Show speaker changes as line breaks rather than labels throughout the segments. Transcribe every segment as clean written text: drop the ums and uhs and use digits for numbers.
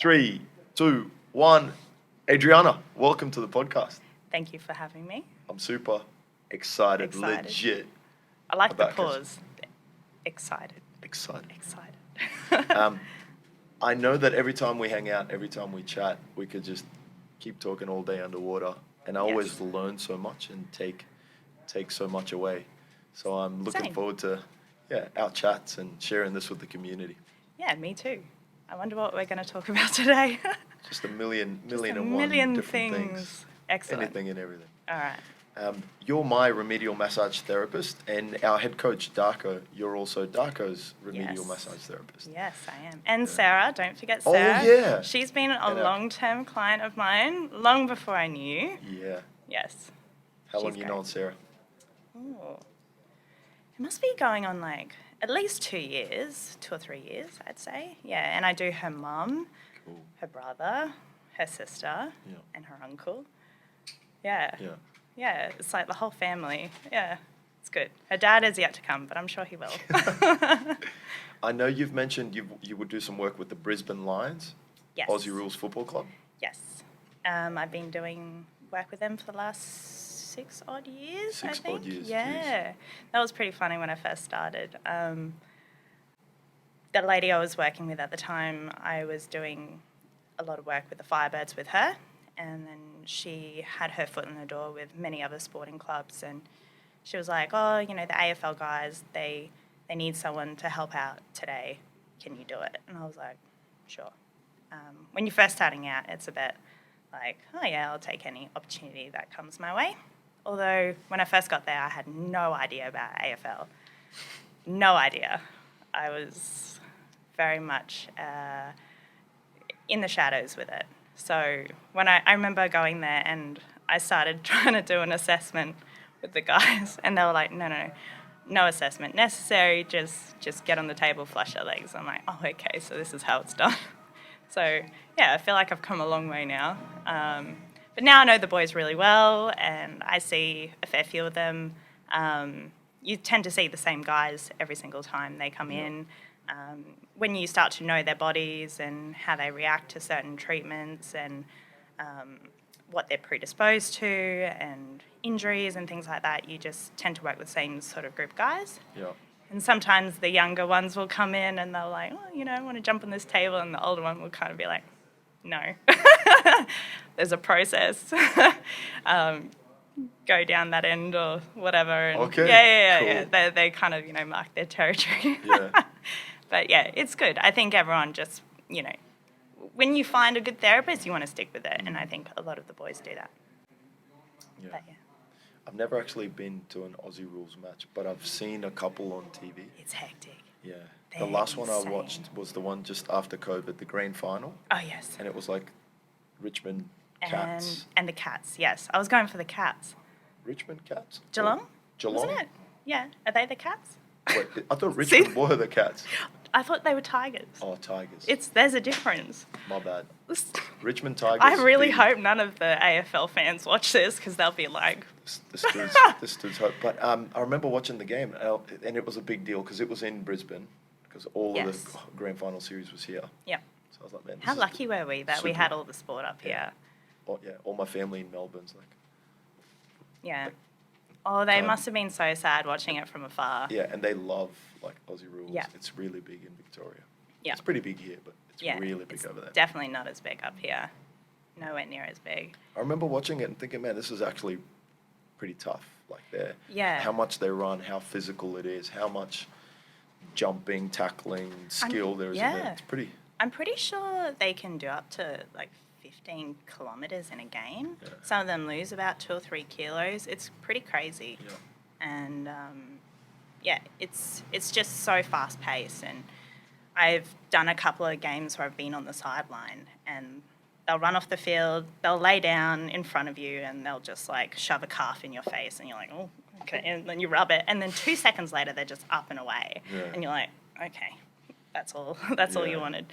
Three, two, one. Adriana, welcome to the podcast.
Thank you for having me.
I'm super excited. Legit.
I like the
about
pause. Excited.
Excited.
Excited.
I know that every time we hang out, every time we chat, we could just keep talking all day underwater. And I always learn so much and take so much away. So I'm looking
Same.
forward to our chats and sharing this with the community.
Yeah, me too. I wonder what we're going to talk about today.
Just a million
Just a
and one
million
different things.
Excellent.
Anything and everything.
All right.
You're my remedial massage therapist, and our head coach, Darko, you're also Darko's remedial massage therapist.
Yes, I am. And Sarah, don't forget
Oh,
Sarah.
yeah.
She's been a long-term client of mine, long before I knew you.
Yeah.
Yes.
How long
She's
you
great.
known Sarah?
Ooh. It must be going on like at least 2 years, 2 or 3 years, I'd say. Yeah, and I do her mum,
Cool.
her brother, her sister,
Yeah.
and her uncle. Yeah.
Yeah.
Yeah, it's like the whole family. Yeah, it's good. Her dad is yet to come, but I'm sure he will.
I know you've mentioned you would do some work with the Brisbane Lions,
Yes.
Aussie Rules Football Club.
Yes. I've been doing work with them for the last 6 odd years, I
6
think.
odd years,
Yeah. That was pretty funny when I first started. The lady I was working with at the time, I was doing a lot of work with the Firebirds with her, and then she had her foot in the door with many other sporting clubs, and she was like, oh, you know, the AFL guys, they need someone to help out today. Can you do it? And I was like, sure. When you're first starting out, it's a bit like, oh yeah, I'll take any opportunity that comes my way. Although when I first got there, I had no idea about AFL. No idea. I was very much in the shadows with it. So when I remember going there and I started trying to do an assessment with the guys, and they were like, no assessment necessary, just get on the table, flush your legs. I'm like, oh, okay, so this is how it's done. So, yeah, I feel like I've come a long way now. But now I know the boys really well, and I see a fair few of them. You tend to see the same guys every single time they come in. When you start to know their bodies and how they react to certain treatments and what they're predisposed to and injuries and things like that, you just tend to work with the same sort of group guys.
Yeah.
And sometimes the younger ones will come in and they're like, oh, you know, I want to jump on this table. And the older one will kind of be like, no. There's a process. Go down that end or whatever. And
Okay.
Yeah. They kind of, you know, mark their territory.
Yeah.
But, yeah, it's good. I think everyone just, you know, when you find a good therapist, you want to stick with it. And I think a lot of the boys do that.
Yeah.
But, yeah.
I've never actually been to an Aussie Rules match, but I've seen a couple on TV.
It's hectic.
Yeah.
They're
The last one I
insane.
watched was the one just after COVID, the grand final.
Oh, yes.
And it was like Richmond Cats.
And the Cats, yes. I was going for the Cats.
Richmond Cats?
Geelong?
Geelong?
Wasn't it? Yeah. Are they the Cats?
Wait, I thought Richmond were the Cats.
I thought they were Tigers.
Oh, Tigers.
There's a difference.
My bad. Richmond Tigers.
I really hope none of the AFL fans watch this because they'll be like...
This dude's hope. But I remember watching the game, and it was a big deal because it was in Brisbane, because all of the grand final series was here.
Yeah.
So I was like, man,
How lucky were we that we
super.
had all the sport up here?
Oh, yeah, all my family in Melbourne's like...
Yeah. Oh, they must have been so sad watching it from afar.
Yeah, and they love, like, Aussie Rules.
Yeah.
It's really big in Victoria.
Yeah.
It's pretty big here, but it's really big over there.
Definitely not as big up here. Nowhere near as big.
I remember watching it and thinking, man, this is actually pretty tough. Like,
Yeah.
how much they run, how physical it is, how much jumping, tackling, skill there is in there. It's pretty...
I'm pretty sure they can do up to, like, 15 kilometres in a game.
Yeah.
Some of them lose about 2 or 3 kilos. It's pretty crazy.
Yeah.
And, it's just so fast-paced. And I've done a couple of games where I've been on the sideline and they'll run off the field, they'll lay down in front of you and they'll just, like, shove a calf in your face and you're like, oh, okay. And then you rub it. And then 2 seconds later, they're just up and away.
Yeah.
And you're like, okay, that's all. That's all you wanted.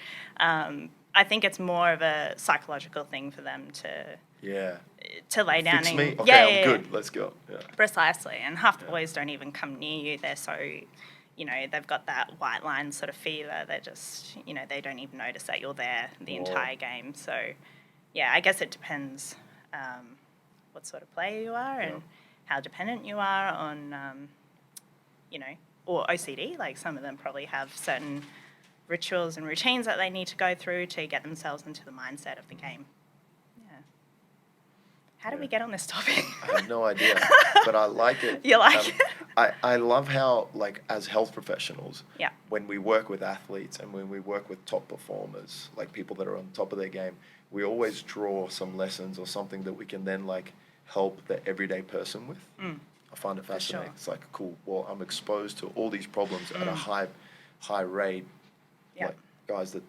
I think it's more of a psychological thing for them to lay down.
Fix
and
me? Okay, I'm good. Let's go. Yeah.
Precisely. And half the boys don't even come near you. They're so, they've got that white line sort of fever. They're just, they don't even notice that you're there the entire game. So, yeah, I guess it depends what sort of player you are and how dependent you are on, or OCD. Like some of them probably have certain rituals and routines that they need to go through to get themselves into the mindset of the game. Yeah. How did we get on this topic?
I have no idea, but I like it.
You like it?
I love how, like, as health professionals,
yeah,
when we work with athletes and when we work with top performers, like people that are on top of their game, we always draw some lessons or something that we can then, like, help the everyday person with. I find it fascinating.
Sure.
It's like, cool, well, I'm exposed to all these problems at a high rate.
Yeah.
Like guys that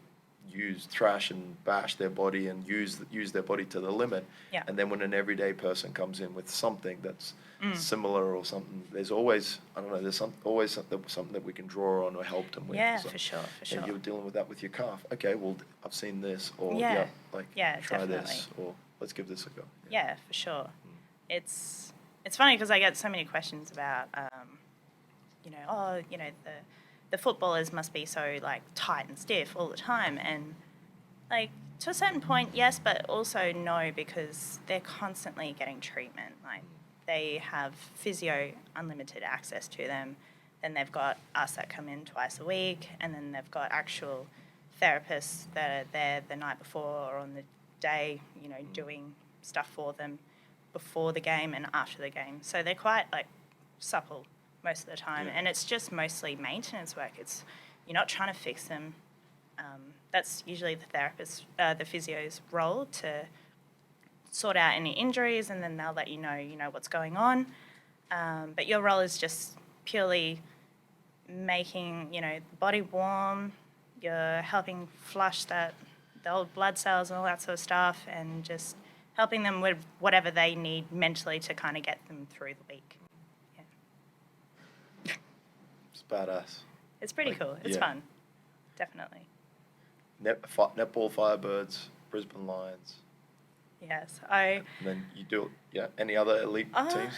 thrash and bash their body and use their body to the limit.
Yeah.
And then when an everyday person comes in with something that's similar or something, there's always, I don't know, there's always something that we can draw on or help them with.
Yeah,
So,
for sure.
yeah, you're dealing with that with your calf. Okay, well, I've seen this, or
Yeah,
try
definitely.
this, or let's give this a go.
Yeah, for sure. It's funny because I get so many questions about, the footballers must be so, like, tight and stiff all the time. And, like, to a certain point, yes, but also no, because they're constantly getting treatment. Like, they have physio unlimited access to them. Then they've got us that come in twice a week, and then they've got actual therapists that are there the night before or on the day, doing stuff for them before the game and after the game. So they're quite, like, supple most of the time, and it's just mostly maintenance work. You're not trying to fix them. That's usually the therapist, the physio's role, to sort out any injuries, and then they'll let you know what's going on. But your role is just purely making the body warm. You're helping flush the old blood cells and all that sort of stuff, and just helping them with whatever they need mentally to kind of get them through the week.
It's badass.
It's pretty cool. It's fun. Definitely.
Netball Firebirds, Brisbane Lions.
Yes.
And then you do, any other elite teams?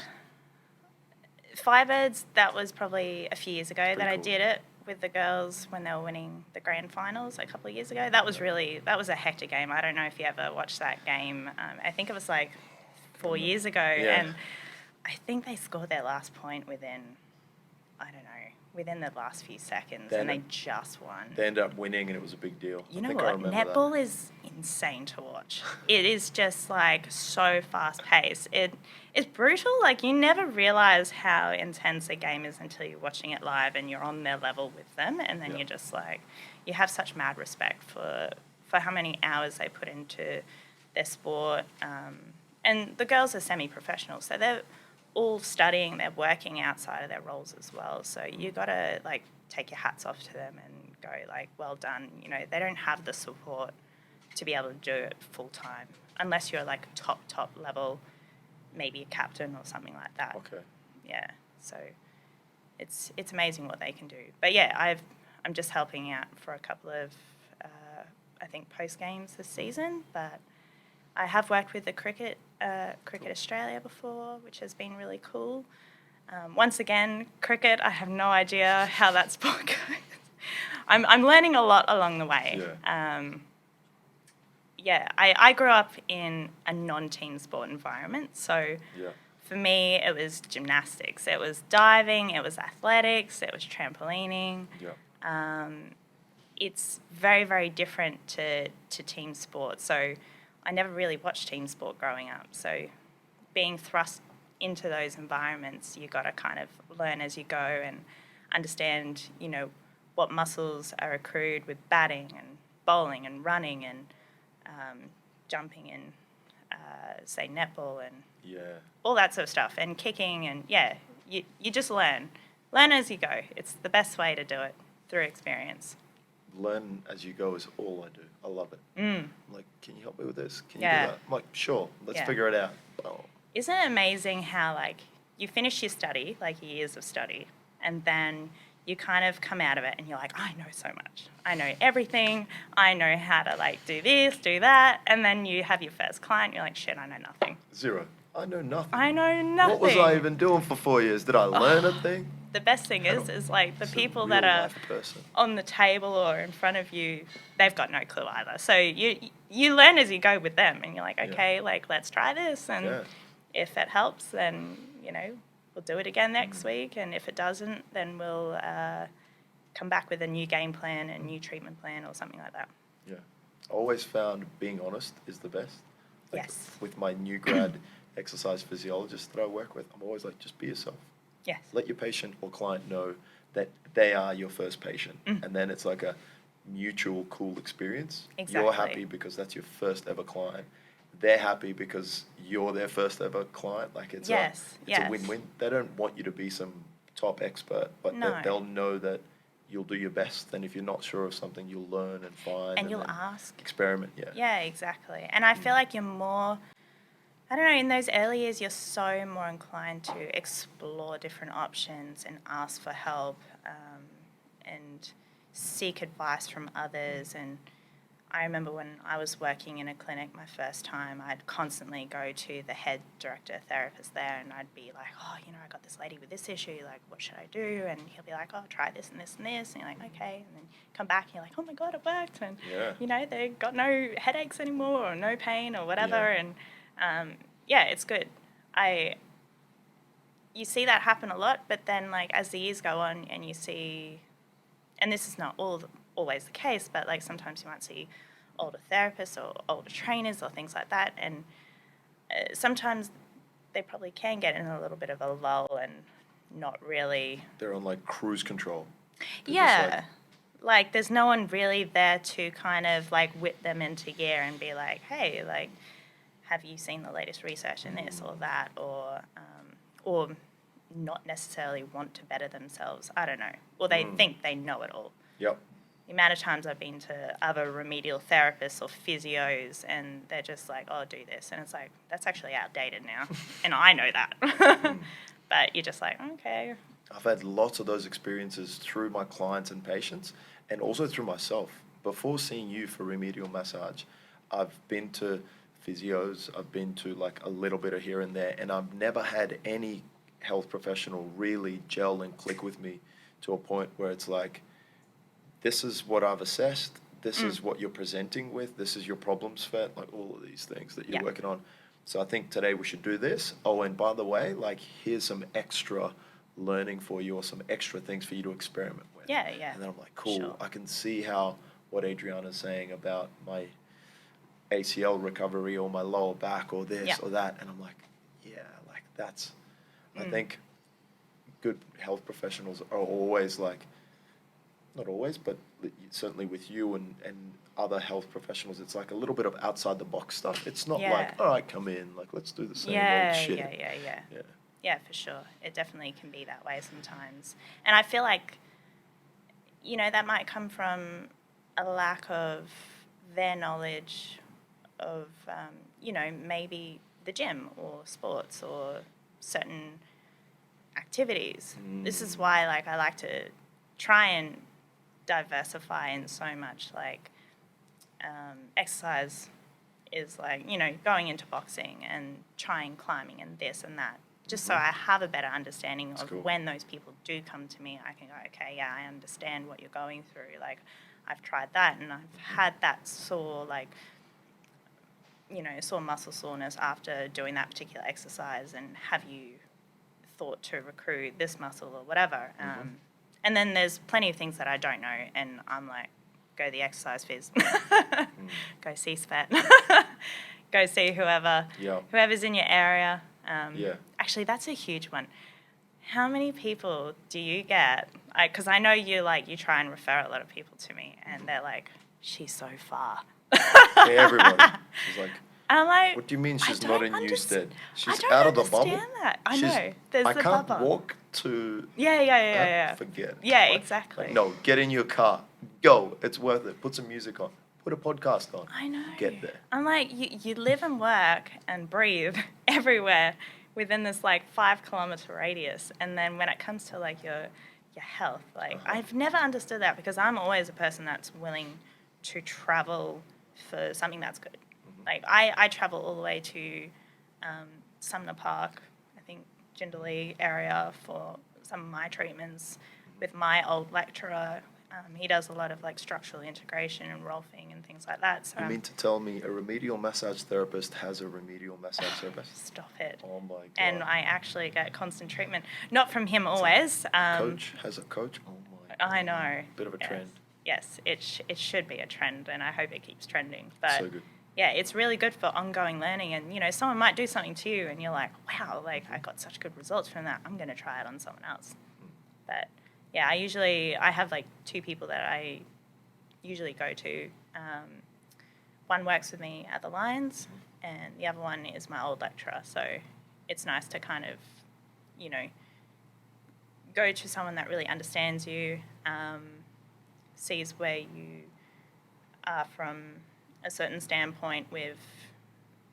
Firebirds, that was probably a few years ago that
cool.
I did it with the girls when they were winning the grand finals a couple of years ago. That was a hectic game. I don't know if you ever watched that game. I think it was like 4 years ago.
Yeah.
And I think they scored their last point within the last few seconds, and they just won.
They ended up winning, and it was a big deal.
You know what? Netball is insane to watch. It is just, like, so fast-paced. It's brutal. Like, you never realise how intense a game is until you're watching it live and you're on their level with them, and then you're just, like, you have such mad respect for how many hours they put into their sport. And the girls are semi-professional, so they're all studying, they're working outside of their roles as well. So you got to, like, take your hats off to them and go, like, well done. They don't have the support to be able to do it full time unless you're, like, top level, maybe a captain or something like that.
Okay.
Yeah. So it's amazing what they can do. But yeah, I'm just helping out for a couple of I think post games this season, but I have worked with the Cricket Australia before, which has been really cool. Once again, cricket, I have no idea how that sport goes. I'm learning a lot along the way.
Yeah.
I grew up in a non-team sport environment, so for me it was gymnastics, it was diving, it was athletics, it was trampolining. It's very, very different to team sport. So I never really watched team sport growing up. So being thrust into those environments, you got to kind of learn as you go and understand, what muscles are accrued with batting and bowling and running and jumping in, say, netball and all that sort of stuff, and kicking, and you just learn as you go. It's the best way to do it, through experience.
Learn as you go is all I do. I love it. I'm like, can you help me with this? Can you do that? I'm like, sure, let's figure it out. Oh.
Isn't it amazing how, like, you finish your study, like years of study, and then you kind of come out of it and you're like, I know so much. I know everything. I know how to, like, do this, do that. And then you have your first client, you're like, shit, I know nothing.
Zero. I know nothing.
I know nothing.
What was I even doing for 4 years? Did I learn a thing?
The best thing is like the
It's a
people that are
real-life person.
on the table or in front of you, they've got no clue either. So you learn as you go with them, and you're like, okay, like let's try this, and if it helps, then we'll do it again next week, and if it doesn't, then we'll come back with a new game plan, a new treatment plan, or something like that.
Yeah, I always found being honest is the best. Like
Yes.
With my new grad exercise physiologist that I work with, I'm always like, just be yourself.
Yes.
Let your patient or client know that they are your first patient, and then it's like a mutual cool experience.
Exactly.
You're happy because that's your first ever client. They're happy because you're their first ever client. Like it's a win-win. They don't want you to be some top expert, but they'll know that you'll do your best. And if you're not sure of something, you'll learn and find.
And you'll ask.
Experiment,
Yeah, exactly. And I feel like you're more, I don't know, in those early years, you're so more inclined to explore different options and ask for help and seek advice from others. And I remember when I was working in a clinic my first time, I'd constantly go to the head director therapist there, and I'd be like, oh, I got this lady with this issue, like, what should I do? And he'll be like, oh, try this and this and this. And you're like, okay. And then come back and you're like, oh my God, it worked. And, they got no headaches anymore or no pain or whatever. And, it's good. You see that happen a lot, but then, like, as the years go on and you see, and this is not always the case, but like sometimes you might see older therapists or older trainers or things like that, and sometimes they probably can get in a little bit of a lull and not really.
They're on like cruise control.
Like there's no one really there to kind of like whip them into gear and be like, hey, like, have you seen the latest research in this or that, or not necessarily want to better themselves. I don't know. Or they think they know it all.
Yep.
The amount of times I've been to other remedial therapists or physios and they're just like, oh, do this. And it's like, that's actually outdated now. And I know that. But you're just like, okay.
I've had lots of those experiences through my clients and patients and also through myself. Before seeing you for remedial massage, I've been to physios, I've been to like a little bit of here and there, and I've never had any health professional really gel and click with me to a point where it's like, this is what I've assessed, this is what you're presenting with, this is your problem set, like all of these things that you're working on. So I think today we should do this. Oh, and by the way, like here's some extra learning for you or some extra things for you to experiment with.
Yeah.
And then I'm like, cool,
Sure.
I can see how what Adriana's saying about my ACL recovery or my lower back or this or that. And I'm like, yeah, like that's, I think good health professionals are always like, not always, but certainly with you and other health professionals, it's like a little bit of outside the box stuff. It's not like, all right, come in, like let's do the same old shit.
Yeah, for sure. It definitely can be that way sometimes. And I feel like, that might come from a lack of their knowledge of, maybe the gym or sports or certain activities. This is why, like, I like to try and diversify in so much, like, exercise is like, going into boxing and trying climbing and this and that, just so I have a better understanding of when those people do come to me, I can go, okay, yeah, I understand what you're going through. Like, I've tried that and I've had that sore, like, sore muscle soreness after doing that particular exercise, and have you thought to recruit this muscle or whatever? And then there's plenty of things that I don't know, and I'm like, go the exercise phys. Go see SPET. Go see whoever's in your area. Actually, that's a huge one. How many people do you get? Because I know you try and refer a lot of people to me, and they're like, she's so far.
Everybody. She's like,
and I'm like,
what do you mean she's not in Newstead? She's
I
out
don't
of the bubble.
understand that. I know. There's
I
the
can't
bubble.
walk to.
Yeah.
Forget it.
Yeah,
Like,
exactly.
no, get in your car. Go. It's worth it. Put some music on. Put a podcast on.
I know.
Get there.
I'm like, you live and work and breathe everywhere within this like 5 kilometer radius, and then when it comes to like your health, like I've never understood that, because I'm always a person that's willing to travel for something that's good. Like I travel all the way to Sumner Park, I think Jindalee area for some of my treatments with my old lecturer. He does a lot of like structural integration and rolfing and things like that. So
You mean to tell me a remedial massage therapist has a remedial massage therapist?
Stop it.
Oh my God.
And I actually get constant treatment. Not from him always.
Coach has a coach? Oh my God.
I know.
Bit of a trend.
Yes, it should be a trend, and I hope it keeps trending. But
So good.
yeah, it's really good for ongoing learning. And, you know, someone might do something to you and you're like, wow, like I got such good results from that. I'm going to try it on someone else. But yeah, I have like 2 people that I usually go to. One works with me at the Lions and the other one is my old lecturer. So it's nice to kind of, you know, go to someone that really understands you, sees where you are from a certain standpoint with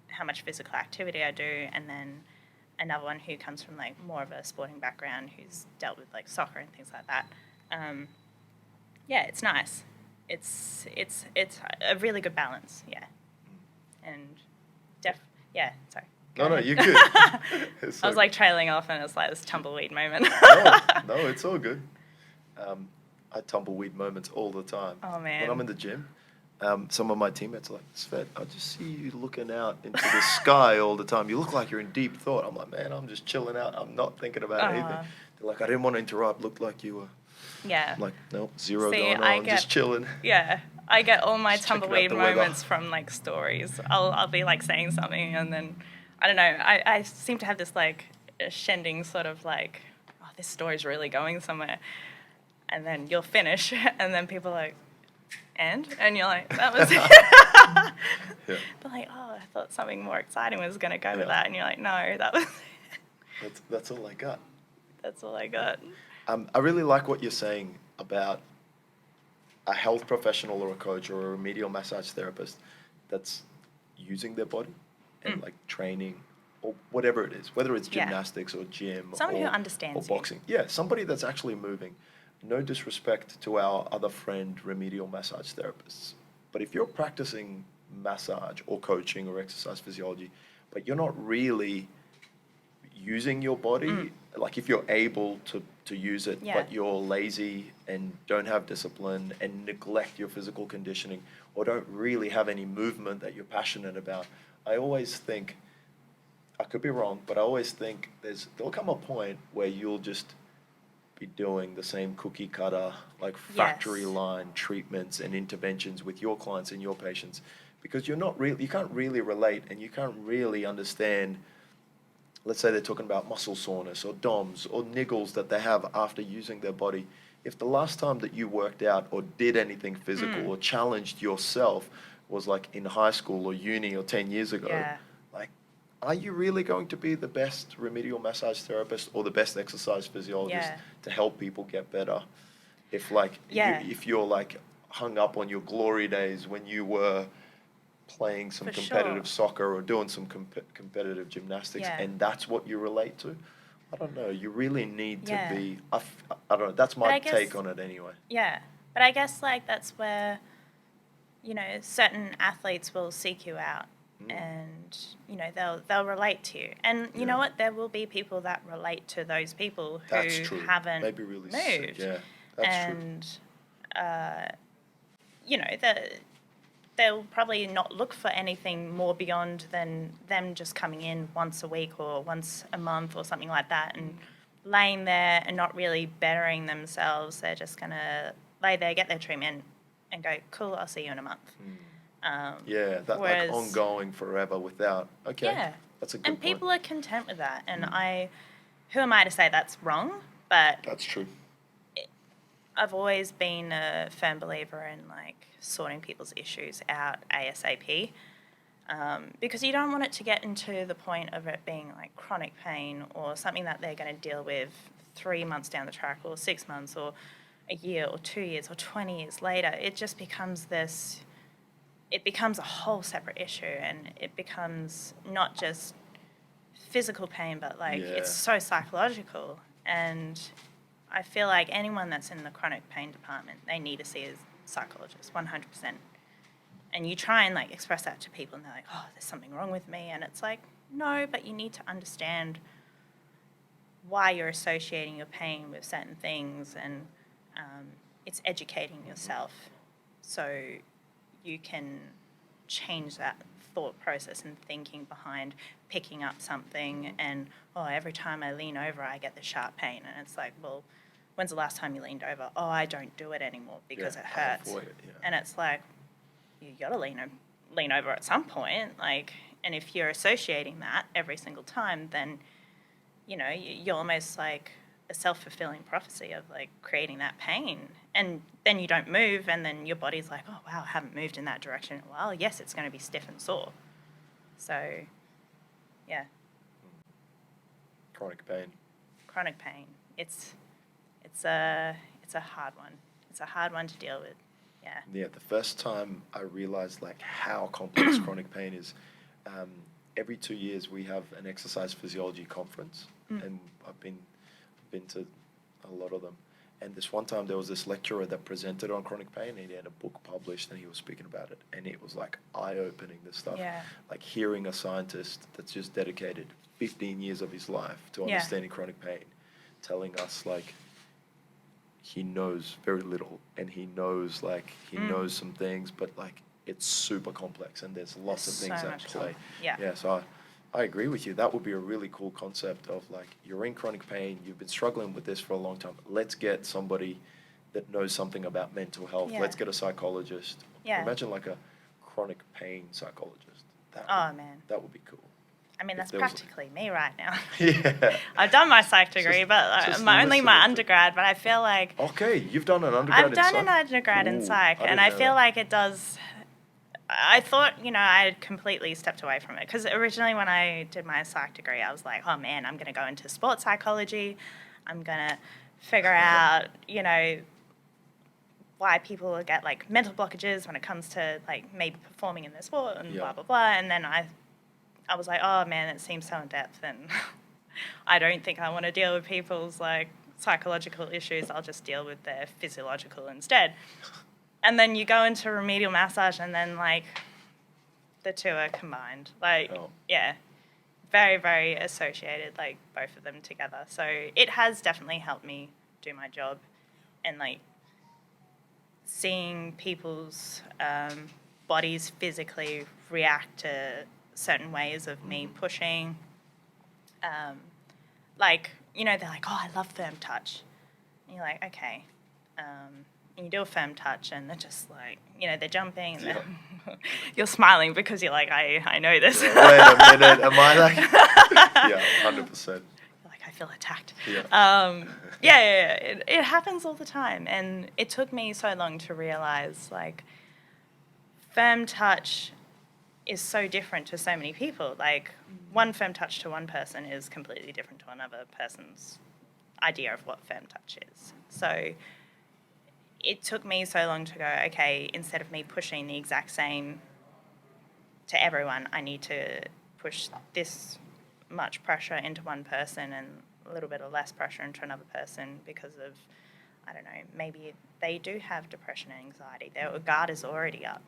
how much physical activity I do, and then another one who comes from like more of a sporting background who's dealt with like soccer and things like that. Yeah, it's nice. It's a really good balance, yeah. And yeah, sorry.
No, you're good.
I was like trailing off and it's like this tumbleweed moment.
no, it's all good. I tumbleweed moments all the time.
Oh, man.
When I'm in the gym, some of my teammates are like, Svet, I just see you looking out into the sky all the time. You look like you're in deep thought. I'm like, man, I'm just chilling out. I'm not thinking about anything. They're like, I didn't want to interrupt. Looked like you were.
Yeah.
I'm like, no, zero
See,
going on. Just chilling.
Yeah. I get all my
Just checking out
tumbleweed
the weather.
moments from like stories. I'll be like saying something and then, I don't know, I seem to have this like shending sort of like, oh, this story's really going somewhere. And then you'll finish and then people are like, and you're like, that was it.
Yeah.
They're like, oh, I thought something more exciting was going to go with that. And you're like, no, that was
That's all I got.
That's all I got.
I really like what you're saying about a health professional or a coach or a remedial massage therapist that's using their body and like training or whatever it is, whether it's gymnastics or gym
someone
or,
who understands
or boxing. Yeah, somebody that's actually moving. No disrespect to our other friend remedial massage therapists, but if you're practicing massage or coaching or exercise physiology, but you're not really using your body, like if you're able to use it, but you're lazy and don't have discipline and neglect your physical conditioning or don't really have any movement that you're passionate about, I always think, I could be wrong, but I always think there'll come a point where you'll just be doing the same cookie cutter, like factory line treatments and interventions with your clients and your patients, because you can't really relate and you can't really understand. Let's say they're talking about muscle soreness or DOMS or niggles that they have after using their body. If the last time that you worked out or did anything physical or challenged yourself was like in high school or uni or 10 years ago, like, are you really going to be the best remedial massage therapist or the best exercise physiologist to help people get better? If like, if you're like hung up on your glory days when you were playing some competitive soccer or doing some competitive gymnastics and that's what you relate to, I don't know, you really need to be, I don't know, that's my take on it anyway.
Yeah, but I guess like that's where, you know, certain athletes will seek you out and, you know, they'll relate to you. And you know what, there will be people that relate to those people who haven't
Maybe really
moved.
Yeah, that's
and, you know, they'll probably not look for anything more beyond than them just coming in once a week or once a month or something like that and laying there and not really bettering themselves. They're just going to lay there, get their treatment and go, cool, I'll see you in a month.
That like ongoing forever without, that's a good point.
And people are content with that. And who am I to say that's wrong? But
that's true.
I've always been a firm believer in like sorting people's issues out ASAP, because you don't want it to get into the point of it being like chronic pain or something that they're going to deal with 3 months down the track or 6 months or a year or 2 years or 20 years later. It just becomes it becomes a whole separate issue, and it becomes not just physical pain, but like it's so psychological. And I feel like anyone that's in the chronic pain department, they need to see a psychologist, 100%. And you try and like express that to people and they're like, oh, there's something wrong with me. And it's like, no, but you need to understand why you're associating your pain with certain things, and it's educating yourself so you can change that thought process and thinking behind picking up something and, every time I lean over I get the sharp pain, and it's like, well, when's the last time you leaned over? I don't do it anymore because it hurts.
I avoid it, yeah.
And it's like, you gotta lean over at some point, like, and if you're associating that every single time, then you're almost like a self-fulfilling prophecy of like creating that pain, and then you don't move, and then your body's like, oh wow, I haven't moved in that direction in a while. Yes, it's going to be stiff and sore. So yeah,
Chronic pain.
It's a hard one. It's a hard one to deal with.
Yeah, the first time I realized like how complex chronic pain is, every 2 years we have an exercise physiology conference, and I've been to a lot of them. And this one time there was this lecturer that presented on chronic pain, and he had a book published and he was speaking about it, and it was like eye-opening, this stuff.
Yeah.
Like hearing a scientist that's just dedicated 15 years of his life to understanding chronic pain, telling us like he knows very little, and he knows knows some things, but like it's super complex and there's lots of things at play. So I agree with you. That would be a really cool concept of like, you're in chronic pain, you've been struggling with this for a long time. Let's get somebody that knows something about mental health.
Yeah.
Let's get a psychologist.
Yeah.
Imagine like a chronic pain psychologist.
Man.
That would be cool.
I mean, that's practically me right now.
Yeah.
I've done my psych degree, but my undergrad, but I feel like...
Okay, you've done an undergrad in psych?
I've done an undergrad in psych, and I feel like it does... I thought, I had completely stepped away from it, because originally when I did my psych degree, I was like, oh man, I'm going to go into sports psychology. I'm going to figure out, why people get like mental blockages when it comes to like maybe performing in their sport and blah, blah, blah. And then I was like, oh man, it seems so in depth, and I don't think I want to deal with people's like psychological issues. I'll just deal with their physiological instead. And then you go into remedial massage, and then, like, the two are combined. Like, very, very associated, like, both of them together. So it has definitely helped me do my job. And, like, seeing people's bodies physically react to certain ways of me pushing. Like, they're like, oh, I love firm touch. And you're like, okay. And you do a firm touch, and they're just like, they're jumping, and you're smiling because you're like, I know this.
Wait a minute, am I like... Yeah, 100%.
You're like, I feel attacked.
Yeah.
It happens all the time, and it took me so long to realize, like, firm touch is so different to so many people. Like, one firm touch to one person is completely different to another person's idea of what firm touch is. So... it took me so long to go, okay, instead of me pushing the exact same to everyone, I need to push this much pressure into one person and a little bit of less pressure into another person because of, I don't know, maybe they do have depression and anxiety. Their guard is already up.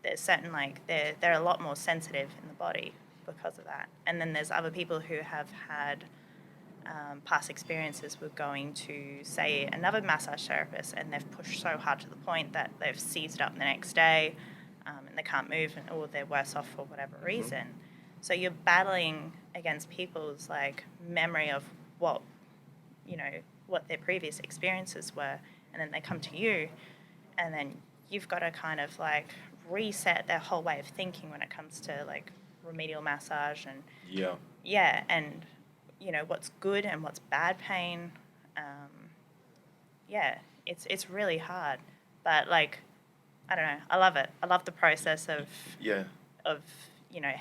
There's certain, like, they're a lot more sensitive in the body because of that. And then there's other people who have had... past experiences with going to, say, another massage therapist, and they've pushed so hard to the point that they've seized up the next day, and they can't move, or they're worse off for whatever reason. So you're battling against people's like memory of what their previous experiences were, and then they come to you, and then you've got to kind of like reset their whole way of thinking when it comes to like remedial massage and and what's good and what's bad pain. It's really hard. But, like, I don't know. I love it. I love the process of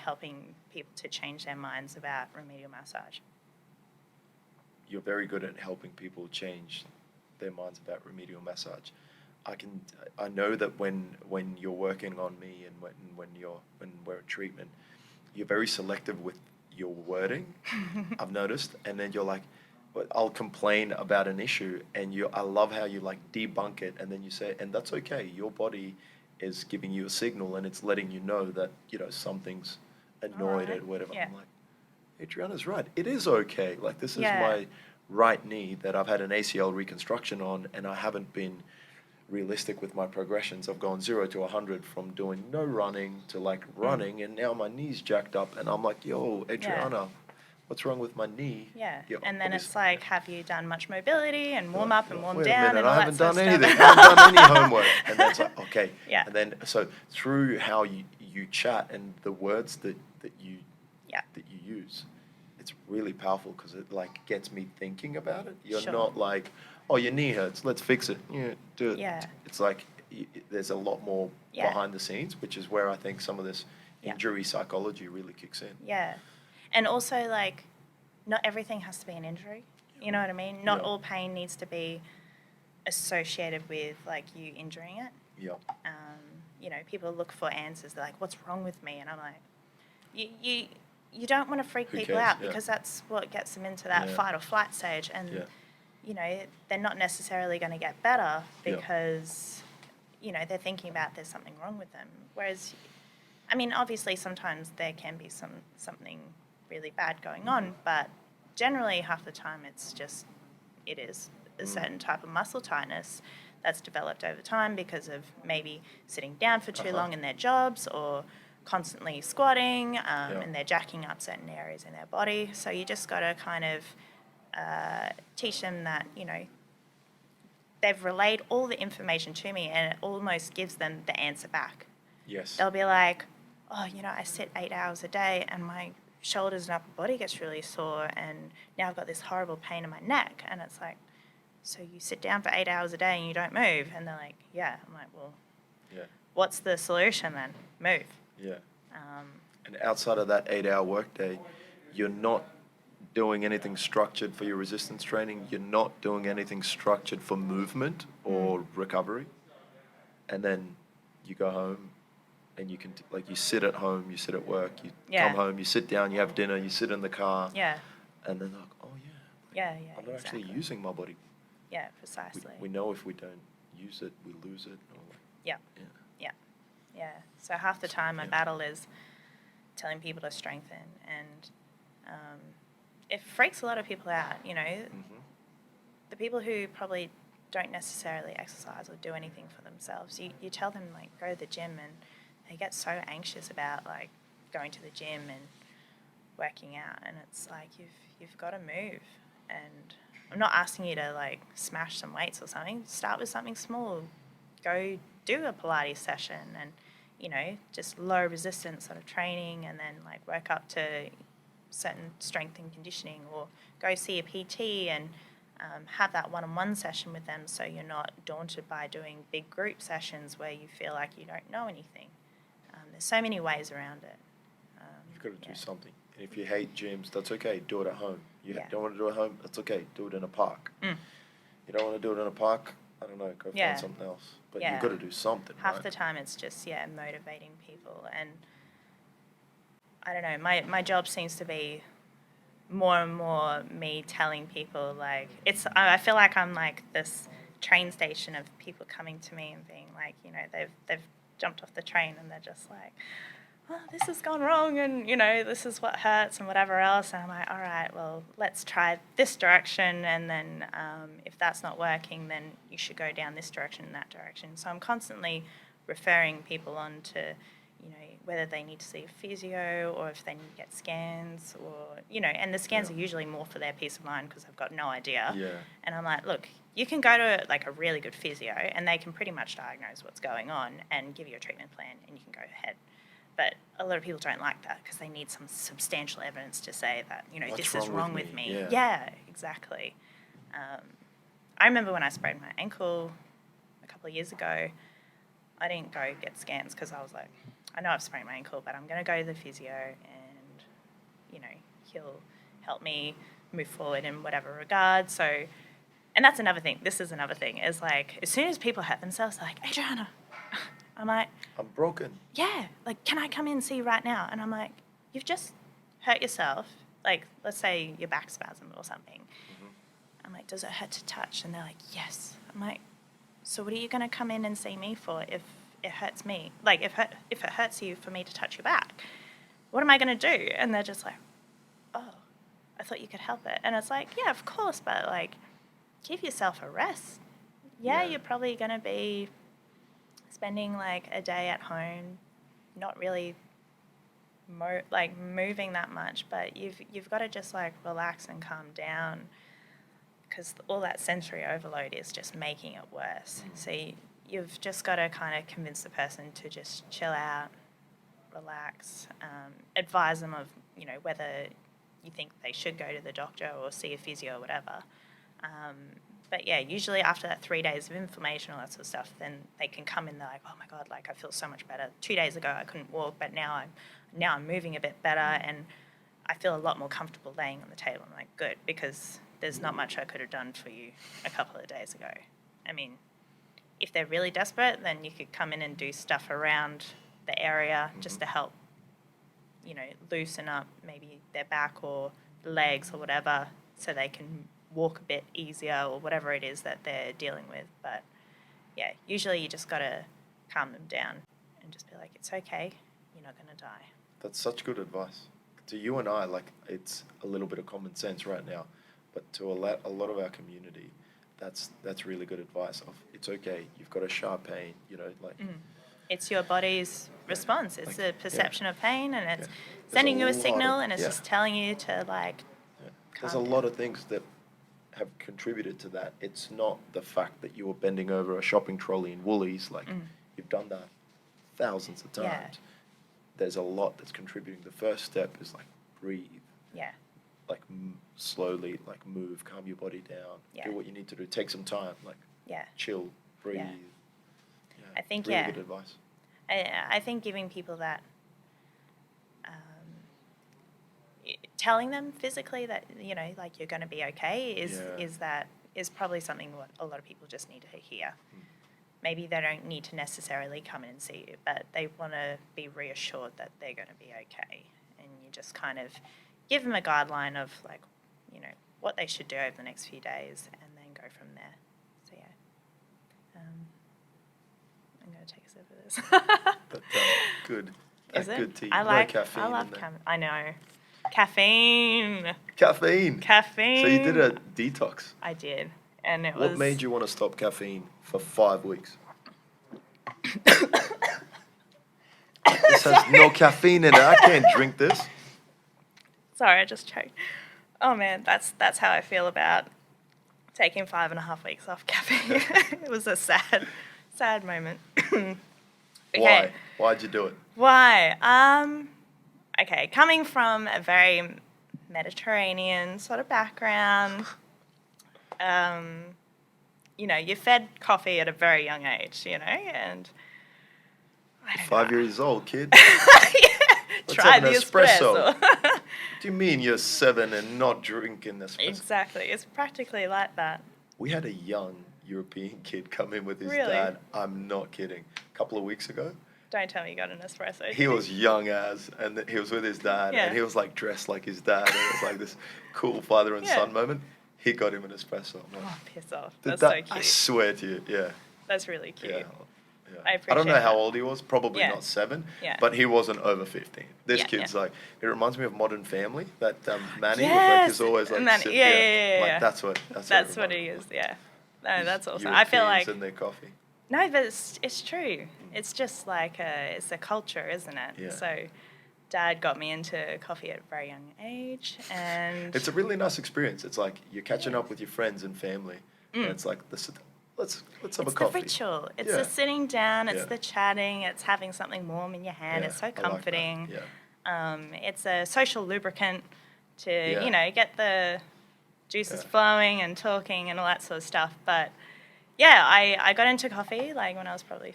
helping people to change their minds about remedial massage.
You're very good at helping people change their minds about remedial massage. I know that when you're working on me and when we're at treatment, you're very selective with your wording, I've noticed, and then you're like, I'll complain about an issue, and I love how you like debunk it, and then you say, and that's okay, your body is giving you a signal, and it's letting you know that something's annoyed
Alright.
at whatever.
Yeah.
I'm like, Adriana's right. It is okay. Like, this is
Yeah.
my right knee that I've had an ACL reconstruction on, and I haven't been realistic with my progressions. I've gone 0 to 100 from doing no running to like running, and now my knee's jacked up, and I'm like, yo, Adriana, what's wrong with my knee?
Yeah.
You're
And then
obvious-
it's like, have you done much mobility and warm up and warm
Wait a
down
minute,
and all
I
that
haven't
sort
done
of
anything.
stuff?
I haven't done any homework. And that's like, okay.
Yeah.
And then, so through how you chat and the words that you use, it's really powerful because it like gets me thinking about it. You're
Sure.
not like, oh, your knee hurts, let's fix it. Yeah, do it.
Yeah.
It's like there's a lot more
Yeah.
behind the scenes, which is where I think some of this
Yeah.
injury psychology really kicks in.
Yeah. And also, like, not everything has to be an injury. You know what I mean? Not
Yeah.
all pain needs to be associated with, like, you injuring it.
Yeah.
You know, people look for answers. They're like, what's wrong with me? And I'm like, you don't want to freak
Who
people
cares?
out
Yeah.
because that's what gets them into that
Yeah.
fight or flight stage. And,
Yeah.
you know, they're not necessarily going to get better
Yeah.
because, you know, they're thinking about there's something wrong with them. Whereas, I mean, obviously sometimes there can be something really bad going on, but generally half the time it is a certain type of muscle tightness that's developed over time because of maybe sitting down for too long in their jobs or constantly squatting, and they're jacking up certain areas in their body. So you just got to kind of teach them that, you know, they've relayed all the information to me and it almost gives them the answer back.
Yes.
They'll be like, oh, you know, I sit 8 hours a day and my shoulders and upper body gets really sore and now I've got this horrible pain in my neck. And it's like, so you sit down for 8 hours a day and you don't move? And they're like, yeah. I'm like, well,
Yeah.
what's the solution then? Move.
Yeah. And outside of that 8-hour workday, you're not doing anything structured for your resistance training. You're not doing anything structured for movement or recovery. And then you go home and you can, like, you sit at home, you sit at work, you come home, you sit down, you have dinner, you sit in the car.
Yeah.
And then they're like, oh, yeah.
Yeah,
I'm not
exactly.
actually using my body.
Yeah, precisely.
We know if we don't use it, we lose it. Or like,
Yeah.
yeah.
Yeah. So half the time my
Yeah.
battle is telling people to strengthen, and it freaks a lot of people out, you know.
Mm-hmm.
The people who probably don't necessarily exercise or do anything for themselves, you tell them, like, go to the gym, and they get so anxious about, like, going to the gym and working out, and it's like, you've got to move. And I'm not asking you to, like, smash some weights or something. Start with something small. Go do a Pilates session and, you know, just low resistance sort of training, and then, like, work up to certain strength and conditioning, or go see a PT and have that one-on-one session with them so you're not daunted by doing big group sessions where you feel like you don't know anything. There's so many ways around it.
You've got to do something. And if you hate gyms, that's okay. Do it at home. You don't want to do it at home, that's okay. Do it in a park. You don't want to do it in a park, I don't know, go find something else. But you've got to do something,
Half the time it's just, motivating people. And I don't know, my job seems to be more and more me telling people, like, I feel like I'm like this train station of people coming to me and being like, you know, they've jumped off the train and they're just like, oh, this has gone wrong, and, you know, this is what hurts and whatever else. And I'm like, all right, well, let's try this direction, and then if that's not working, then you should go down this direction and that direction. So I'm constantly referring people on to, you know, whether they need to see a physio or if they need to get scans, or, you know, and the scans are usually more for their peace of mind because they've got no idea.
Yeah.
And I'm like, look, you can go to, like, a really good physio and they can pretty much diagnose what's going on and give you a treatment plan and you can go ahead. But a lot of people don't like that because they need some substantial evidence to say that, you know,
What's
this is wrong with me.
Yeah.
Exactly. I remember when I sprained my ankle a couple of years ago, I didn't go get scans because I was like, I know I've sprained my ankle, but I'm going to go to the physio and, you know, he'll help me move forward in whatever regard. So, and that's another thing. This is another thing. Is like, as soon as people hurt themselves, they're like, Adriana. I'm like,
I'm broken.
yeah, like, can I come in and see you right now? And I'm like, you've just hurt yourself. Like, let's say your back spasm or something. I'm like, does it hurt to touch? And they're like, yes. I'm like, so what are you going to come in and see me for if it hurts me? Like, if it hurts you for me to touch your back? what am I going to do? And they're just like, oh, I thought you could help it. And it's like, yeah, of course, but like, give yourself a rest. Yeah, you're probably going to be spending like a day at home, not really moving that much, but you've got to just like relax and calm down, because all that sensory overload is just making it worse. So you've just got to kind of convince the person to just chill out, relax, advise them of, whether you think they should go to the doctor or see a physio or whatever. But yeah, usually after that 3 days of inflammation, all that sort of stuff, then they can come in, they're like, oh my God, like I feel so much better. 2 days ago I couldn't walk, but now I'm moving a bit better and I feel a lot more comfortable laying on the table. I'm like, good, because there's not much I could have done for you a couple of days ago. I mean, if they're really desperate, then you could come in and do stuff around the area just to help, loosen up maybe their back or legs or whatever, so they can walk a bit easier or whatever it is that they're dealing with. But yeah, usually you just got to calm them down and just be like, it's okay, you're not going to die.
That's such good advice. To you and I, like, it's a little bit of common sense right now, but to a lot of our community, that's really good advice of, it's okay, you've got a sharp pain,
It's your body's response. It's the perception of pain, and it's
There's
sending you a
lot
signal,
of-
and it's just telling you to like
There's
calm
a
down.
lot of things that have contributed to that. It's not the fact that you were bending over a shopping trolley in Woolies, like you've done that thousands of times.
Yeah.
There's a lot that's contributing. The first step is like breathe,
Yeah.
like slowly, like move, calm your body down,
Yeah.
do what you need to do, take some time, like
Yeah.
chill, breathe.
Yeah. I think,
really
yeah.
good advice.
I think giving people that, telling them physically that, like you're going to be okay is probably something what a lot of people just need to hear. Maybe they don't need to necessarily come in and see you, but they want to be reassured that they're going to be okay. And you just kind of give them a guideline of like, what they should do over the next few days, and then go from there. So yeah. I'm going to take a sip of this.
But good.
Is
That's
it?
good tea.
I
No caffeine
I love
in there.
caffeine. I know. Caffeine.
Caffeine.
Caffeine.
So you did a detox.
I did. And it was...
What made you want to stop caffeine for 5 weeks? This has no caffeine in it. I can't drink this.
Sorry, I just choked. Oh man, that's how I feel about taking 5.5 weeks off caffeine. It was a sad moment. Okay.
Why? Why'd you do it?
Why? Okay, coming from a very Mediterranean sort of background, you're fed coffee at a very young age, and I don't
5
know.
years old, kid. Let's
Try
have
the
an espresso.
espresso.
What do you mean you're 7 and not drinking espresso?
Exactly, it's practically like that.
We had a young European kid come in with his
Really?
dad. I'm not kidding. A couple of weeks ago.
Don't tell me you got an espresso.
He was young as, and he was with his dad,
Yeah.
and he was like dressed like his dad, and it was like this cool father and son moment. He got him an espresso. I'm like,
Oh, piss off.
"Did
That's
that-
so cute.
I swear to you, yeah.
That's really cute.
Yeah.
I
I don't know
appreciate
how
that.
old he was, probably
Yeah.
not 7,
Yeah.
but he wasn't over 15. This
Yeah,
kid's
yeah.
like, it reminds me of Modern Family, that Manny, with, like,
Yes!
he's always like,
And then-
sip,
yeah.
Like, that's what
That's
it
what
reminded
he
me
is,
of.
yeah. No,
These
that's awesome. I feel
Europeans
like...
and their coffee.
No, but it's true. It's just like it's a culture, isn't it?
Yeah.
So Dad got me into coffee at a very young age, and...
It's a really nice experience. It's like you're catching up with your friends and family, and it's like, let's have a
It's
coffee.
the ritual. It's
Yeah.
the sitting down. It's
Yeah.
the chatting. It's having something warm in your hand.
Yeah,
It's so
I like that.
comforting.
Yeah.
It's a social lubricant to,
Yeah.
get the juices
Yeah.
flowing and talking and all that sort of stuff. But yeah, I got into coffee like when I was probably,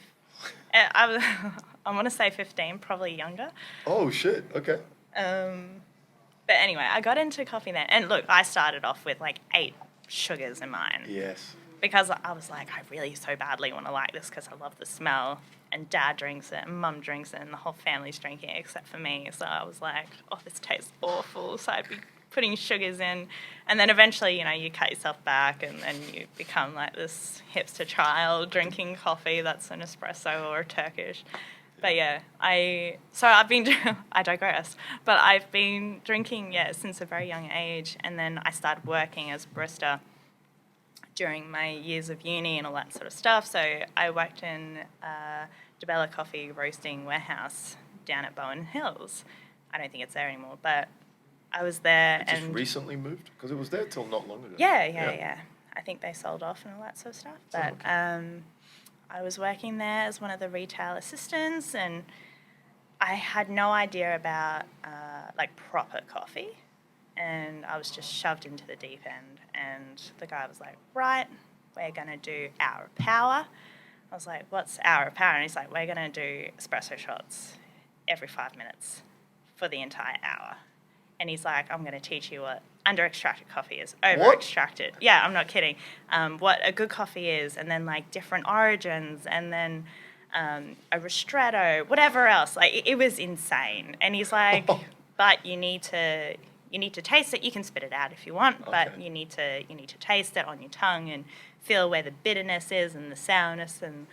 I want to say 15, probably younger.
Oh, shit. Okay.
But anyway, I got into coffee then. And look, I started off with like 8 sugars in mine.
Yes.
Because I was like, I really so badly want to like this because I love the smell. And Dad drinks it, and Mum drinks it, and the whole family's drinking it except for me. So I was like, oh, this tastes awful. So I'd be putting sugars in. And then eventually, you cut yourself back, and then you become like this hipster child drinking coffee that's an espresso or a Turkish. But yeah, I've been, I digress, but I've been drinking, since a very young age. And then I started working as barista during my years of uni and all that sort of stuff. So I worked in a DeBella coffee roasting warehouse down at Bowen Hills. I don't think it's there anymore, but I was there.
It just recently moved? Because it was there till not long ago.
Yeah. I think they sold off and all that sort of stuff. But I was working there as one of the retail assistants, and I had no idea about like proper coffee, and I was just shoved into the deep end. And the guy was like, "Right, we're gonna do hour of power." I was like, "What's hour of power?" And he's like, "We're gonna do espresso shots every 5 minutes for the entire hour." And he's like, "I'm going to teach you what under-extracted coffee is, over-extracted." What? Yeah, I'm not kidding. What a good coffee is, and then like different origins, and then a ristretto, whatever else. Like it was insane. And he's like, "But you need to taste it. You can spit it out if you want, but you need to taste it on your tongue and feel where the bitterness is and the sourness and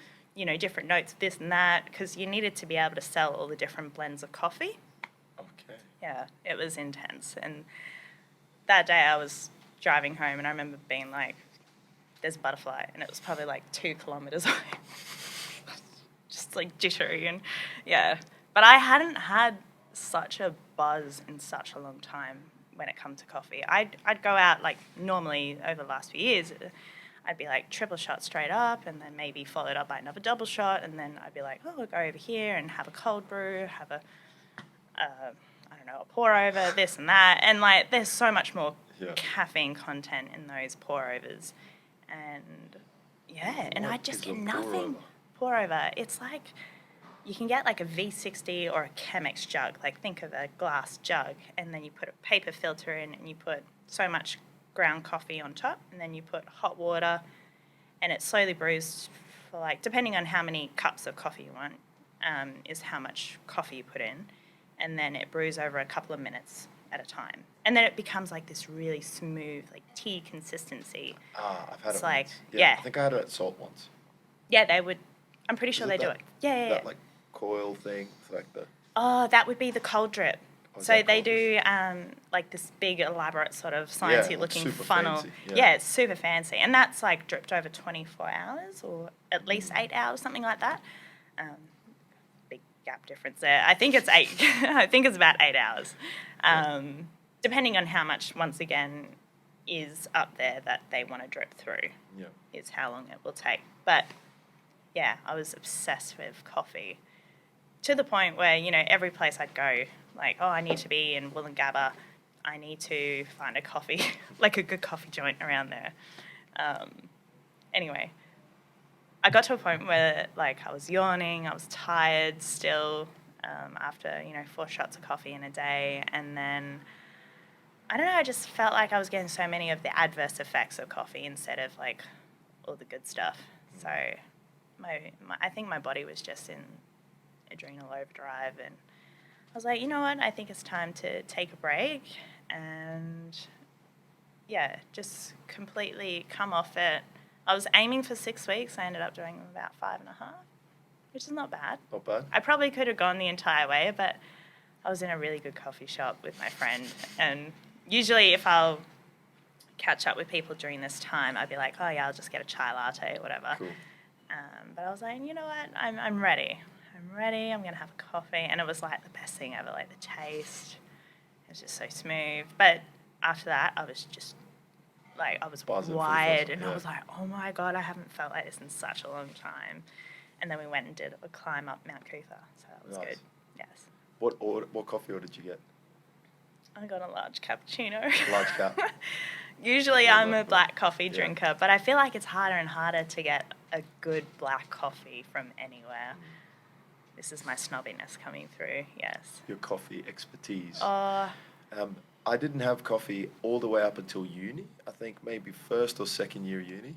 different notes, this and that, because you needed to be able to sell all the different blends of coffee." Yeah, it was intense. And that day I was driving home and I remember being like, there's a butterfly, and it was probably like 2 kilometres away. Just like jittery and yeah. But I hadn't had such a buzz in such a long time when it comes to coffee. I'd go out like normally over the last few years, I'd be like triple shot straight up and then maybe followed up by another double shot, and then I'd be like, oh, I'll go over here and have a cold brew, have a a pour over, this and that, and like there's so much more caffeine content in those pour overs, and and I just get nothing. Pour over, it's like you can get like a V60 or a Chemex jug, like think of a glass jug, and then you put a paper filter in and you put so much ground coffee on top, and then you put hot water, and it slowly brews for like, depending on how many cups of coffee you want, is how much coffee you put in. And then it brews over a couple of minutes at a time. And then it becomes like this really smooth, like tea consistency.
I've had
it's
it
like,
once. Yeah. I think I had it at Salt once.
Yeah, they would. I'm pretty sure they do it. Yeah.
That like coil thing, like the...
Oh, that would be the cold drip. So they do like this big, elaborate sort of sciencey looking funnel.
Fancy.
Yeah, it's super fancy. And that's like dripped over 24 hours or at least 8 hours, something like that. Gap difference there. I think it's 8. I think it's about 8 hours, depending on how much, once again, is up there that they want to drip through. Is how long it will take. But yeah, I was obsessed with coffee to the point where every place I'd go, like, oh, I need to be in Wollongabba, I need to find a coffee, like a good coffee joint around there. Anyway. I got to a point where, like, I was yawning, I was tired still after, 4 shots of coffee in a day. And then, I don't know, I just felt like I was getting so many of the adverse effects of coffee instead of, like, all the good stuff. So I think my body was just in adrenal overdrive. And I was like, you know what, I think it's time to take a break and, just completely come off it. I was aiming for 6 weeks. I ended up doing about 5.5, which is not bad.
Not bad.
I probably could have gone the entire way, but I was in a really good coffee shop with my friend. And usually if I'll catch up with people during this time, I'd be like, oh, yeah, I'll just get a chai latte or whatever.
Cool.
But I was like, you know what? I'm ready. I'm ready. I'm going to have a coffee. And it was like the best thing ever, like the taste. It was just so smooth. But after that, I was just... like, I was wired, and I was like, oh, my God, I haven't felt like this in such a long time. And then we went and did a climb up Mount Cootha, so that was good, yes.
What coffee order did you get?
I got a large cappuccino.
Large cap.
Usually I'm a black coffee drinker, but I feel like it's harder and harder to get a good black coffee from anywhere. This is my snobbiness coming through, yes.
Your coffee expertise.
I
didn't have coffee all the way up until uni. I think maybe first or second year uni.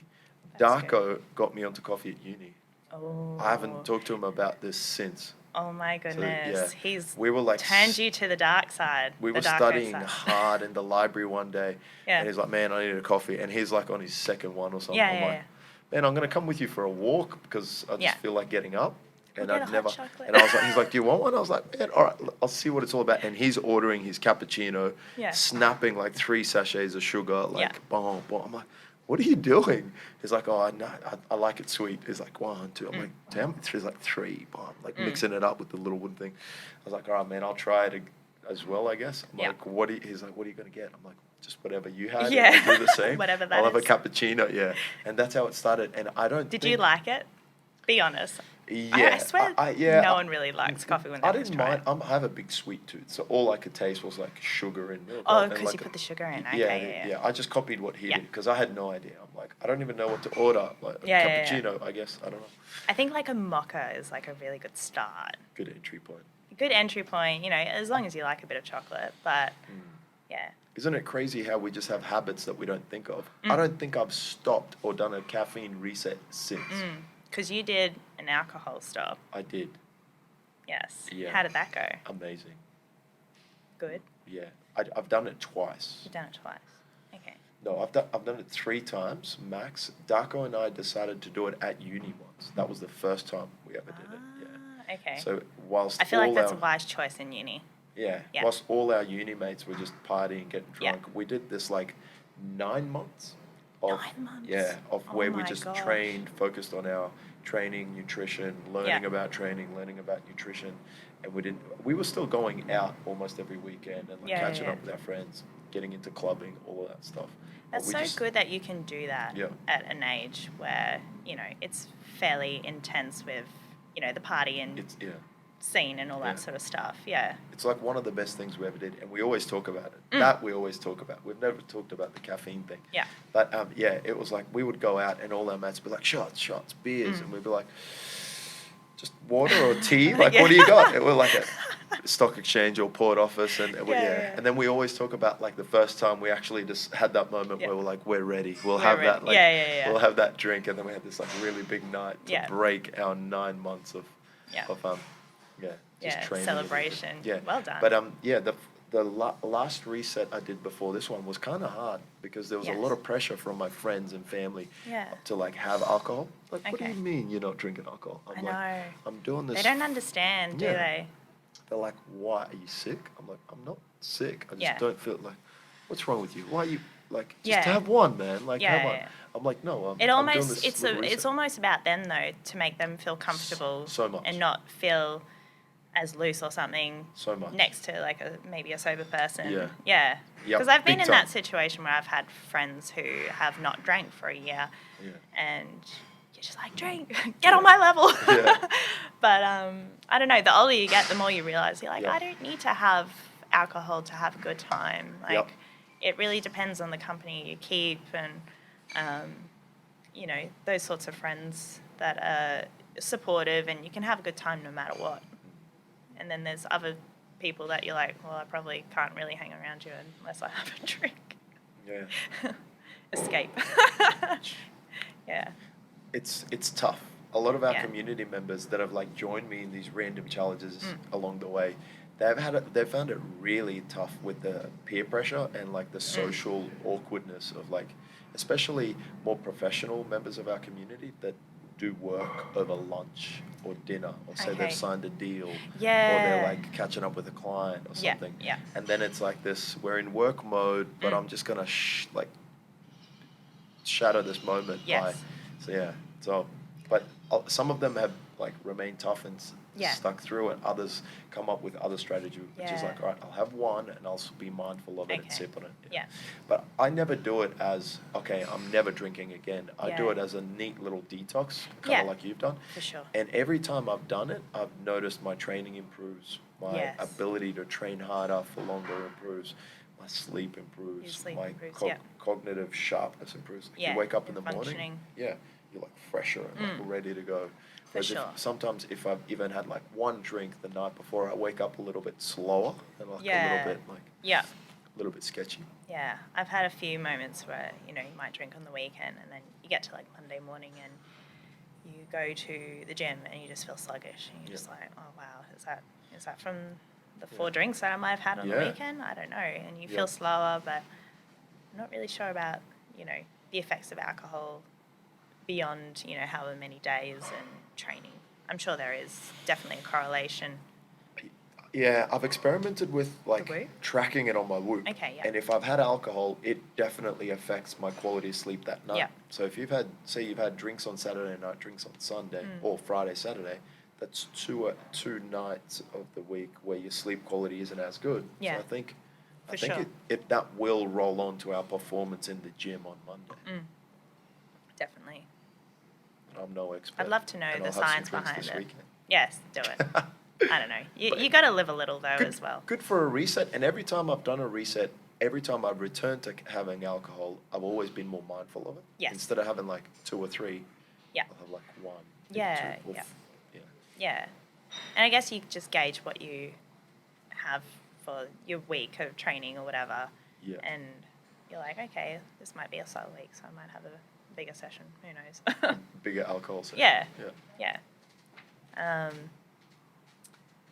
That's
Darko got me onto coffee at uni.
Oh.
I haven't talked to him about this since.
Oh my goodness.
So, we were like
turned you to the dark side.
We were studying hard in the library one day. And he's like, man, I need a coffee. And he's like on his second one or something. I'm like, man, I'm going to come with you for a walk because I just feel like getting up. And
We'll get
I'd
a hot
never,
chocolate.
and I was like, he's like, do you want one? I was like, man, all right, I'll see what it's all about. And he's ordering his cappuccino,
Yeah.
snapping like 3 sachets of sugar, like,
Yeah.
boom, boom. I'm like, what are you doing? He's like, oh, no, I like it sweet. He's like, 1, 2. I'm like, damn, he's like 3, boom, like mixing it up with the little wooden thing. I was like, all right, man, I'll try it as well, I guess. I'm
Yeah.
like, he's like, what are you going to get? I'm like, just whatever you had.
Yeah.
And I'll do the same.
Whatever that
I'll have a
is.
cappuccino, yeah. And that's how it started. And I don't
Did
think,
you like it? Be honest.
Yeah,
I swear
yeah,
no one really likes coffee when they
I
first
didn't
try
mind.
it.
I have a big sweet tooth, so all I could taste was like sugar and milk.
Oh,
and
because
like
you put the sugar in.
yeah,
Okay, yeah.
I just copied what he
Yeah.
did because I had no idea. I'm like, I don't even know what to order. Like a
Yeah, yeah, yeah.
cappuccino, I guess. I don't know.
I think like a mocha is like a really good start.
Good entry point.
Good entry point, as long as you like a bit of chocolate. But yeah.
Isn't it crazy how we just have habits that we don't think of? I don't think I've stopped or done a caffeine reset since.
Because you did an alcohol stop.
I did.
Yes.
Yeah.
How did that go?
Amazing.
Good.
Yeah, I've done it twice.
You've done it twice. Okay.
No, I've done it 3 times max. Darko and I decided to do it at uni once. That was the first time we ever did it. Yeah.
Okay.
So whilst
I feel like
all
that's
our,
a wise choice in uni.
yeah,
Yeah.
whilst all our uni mates were just partying, getting
Yeah.
drunk, we did this like 9 months of
9 months?
yeah of
Oh
where we
my
just
gosh.
trained, focused on our training, nutrition, learning about training, learning about nutrition, and we were still going out almost every weekend and like
Yeah,
catching
yeah.
up with our friends, getting into clubbing, all of that stuff. But
That's
we
so
just-
good that you can do that
Yeah.
at an age where, it's fairly intense with, the party and
It's
scene and all
Yeah.
that sort of stuff. Yeah.
It's like one of the best things we ever did, and we always talk about it. That we always talk about. We've never talked about the caffeine thing.
Yeah.
But yeah, it was like we would go out and all our mates would be like, shots, beers, and we'd be like, just water or tea? Like,
Yeah.
what do you got? And we're like a stock exchange or port office, and
Yeah.
And then we always talk about like the first time we actually just had that moment where we're like, we're ready. We'll
We're
have
ready.
that. Like,
Yeah.
We'll have that drink, and then we had this like really big night to
Yeah.
break our 9 months of
Yeah.
just
Yeah,
training.
celebration.
Yeah.
Well done.
But the last reset I did before this one was kind of hard because there was a
Yes.
lot of pressure from my friends and family
Yeah.
to like have alcohol. Like, what do
Okay.
you mean you're not drinking alcohol? I'm
I
like,
know.
I'm doing this.
They don't understand, do
Yeah.
they?
They're like, why? Are you sick? I'm like, I'm not sick. I just
Yeah.
don't feel like, what's wrong with you? Why are you like, just
Yeah.
have one, man. Like,
Yeah,
have one.
yeah.
I'm like, no, I'm
It
doing
almost
this
it's
little
it's
reset.
almost about them though, to make them feel comfortable
So much.
and not feel as loose or something
So much.
next to like maybe a sober person.
Yeah.
Yeah.
Yep,
Because I've been
big
in that
time.
situation where I've had friends who have not drank for a year,
Yeah.
and you're just like, drink, get on my level.
Yeah.
But I don't know. The older you get, the more you realize you're like,
Yeah.
I don't need to have alcohol to have a good time. Like,
Yep.
it really depends on the company you keep and those sorts of friends that are supportive, and you can have a good time no matter what. And then there's other people that you're like, well, I probably can't really hang around you unless I have a drink.
Yeah.
Escape. Yeah.
It's tough. A lot of our
Yeah.
community members that have like joined me in these random challenges along the way, they've found it really tough with the peer pressure and like the social awkwardness of like, especially more professional members of our community that do work over lunch or dinner, or say
Okay.
they've signed a deal, or
Yeah.
they're like catching up with a client or
Yeah,
something.
yeah.
And then it's like this, we're in work mode, but I'm just gonna shatter this moment
Yes.
but some of them have like remained tough and
Yeah.
stuck through, and others come up with other strategy, which is
Yeah.
like, all right, I'll have one and I'll be mindful of it and
Okay.
sip on it.
Yeah.
But I never do it as, okay, I'm never drinking again. I do
Yeah.
it as a neat little detox, kind of
Yeah.
like you've done.
For sure.
And every time I've done it, I've noticed my training improves, my
Yes.
ability to train harder for longer improves, my sleep improves,
Your sleep
my
improves, yeah.
cognitive sharpness improves. Like,
Yeah,
you wake up in
your
the morning,
functioning.
yeah, you're like fresher and like ready to go. Whereas
sure.
sometimes if I've even had like one drink the night before, I wake up a little bit slower and like a
Yeah. Yeah.
little bit sketchy.
Yeah. I've had a few moments where, you might drink on the weekend and then you get to like Monday morning and you go to the gym and you just feel sluggish and you're just like, oh wow, is that from the 4 drinks that I might have had on the
Yeah.
weekend? I don't know. And you
Yeah.
feel slower, but I'm not really sure about, the effects of alcohol beyond, however many days and training. I'm sure there is definitely a correlation.
Yeah, I've experimented with like
Whoop?
tracking it on my Whoop.
Okay, yeah.
And if I've had alcohol, it definitely affects my quality of sleep that night.
Yeah.
So if say you've had drinks on Saturday night, drinks on Sunday, or Friday, Saturday, that's two nights of the week where your sleep quality isn't as good.
Yeah.
So I think
For sure.
that will roll on to our performance in the gym on Monday.
Definitely.
I'm no expert.
I'd love to know
and
the
I'll have some
science
drinks
behind
this
it.
weekend.
Yes, do it. I don't know. You got to live a little, though, as well.
Good for a reset. And every time I've done a reset, every time I've returned to having alcohol, I've always been more mindful of it.
Yes.
Instead of having like 2 or 3,
Yeah.
I'll have like 1. maybe
Yeah,
2, or
yeah.
yeah.
Yeah. And I guess you just gauge what you have for your week of training or whatever.
Yeah.
And you're like, okay, this might be a slow week, so I might have a bigger session. Who knows?
Bigger alcohol session.
Yeah.
Yeah.
Yeah.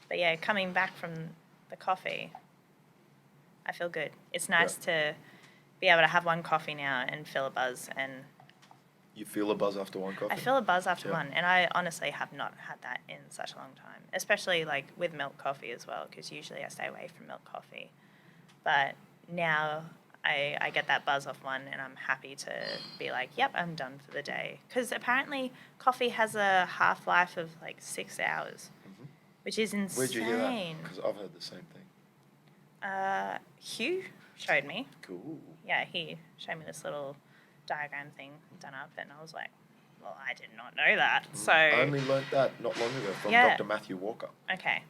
But yeah, coming back from the coffee, I feel good. It's nice to be able to have one coffee now and feel a buzz. And
You feel a buzz after one coffee?
I feel a buzz after
Yeah.
one, and I honestly have not had that in such a long time, especially like with milk coffee as well, because usually I stay away from milk coffee. But now I get that buzz off one, and I'm happy to be like, yep, I'm done for the day. Because apparently coffee has a half-life of like 6 hours, which is insane.
Where'd you hear that? Because I've heard the same thing.
Hugh showed me.
Cool.
Yeah, he showed me this little diagram thing done up, and I was like, well, I did not know that. So
I only learnt that not long ago from
Yeah.
Dr. Matthew Walker.
Okay.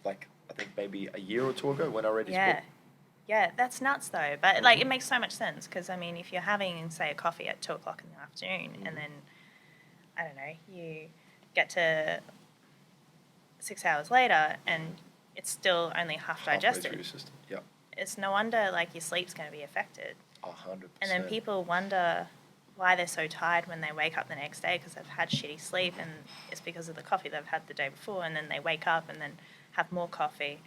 Like, I think maybe a year or 2 ago when I read his
Yeah.
book.
Yeah, that's nuts though. But like, it makes so much sense because I mean, if you're having, say, a coffee at 2:00 in the afternoon, and then I don't know, you get to 6 hours later, and it's still only half
Halfway
digested.
through your system. Yeah.
It's no wonder like your sleep's going to be affected.
100%.
And then people wonder why they're so tired when they wake up the next day because they've had shitty sleep, and it's because of the coffee they've had the day before, and then they wake up and then have more coffee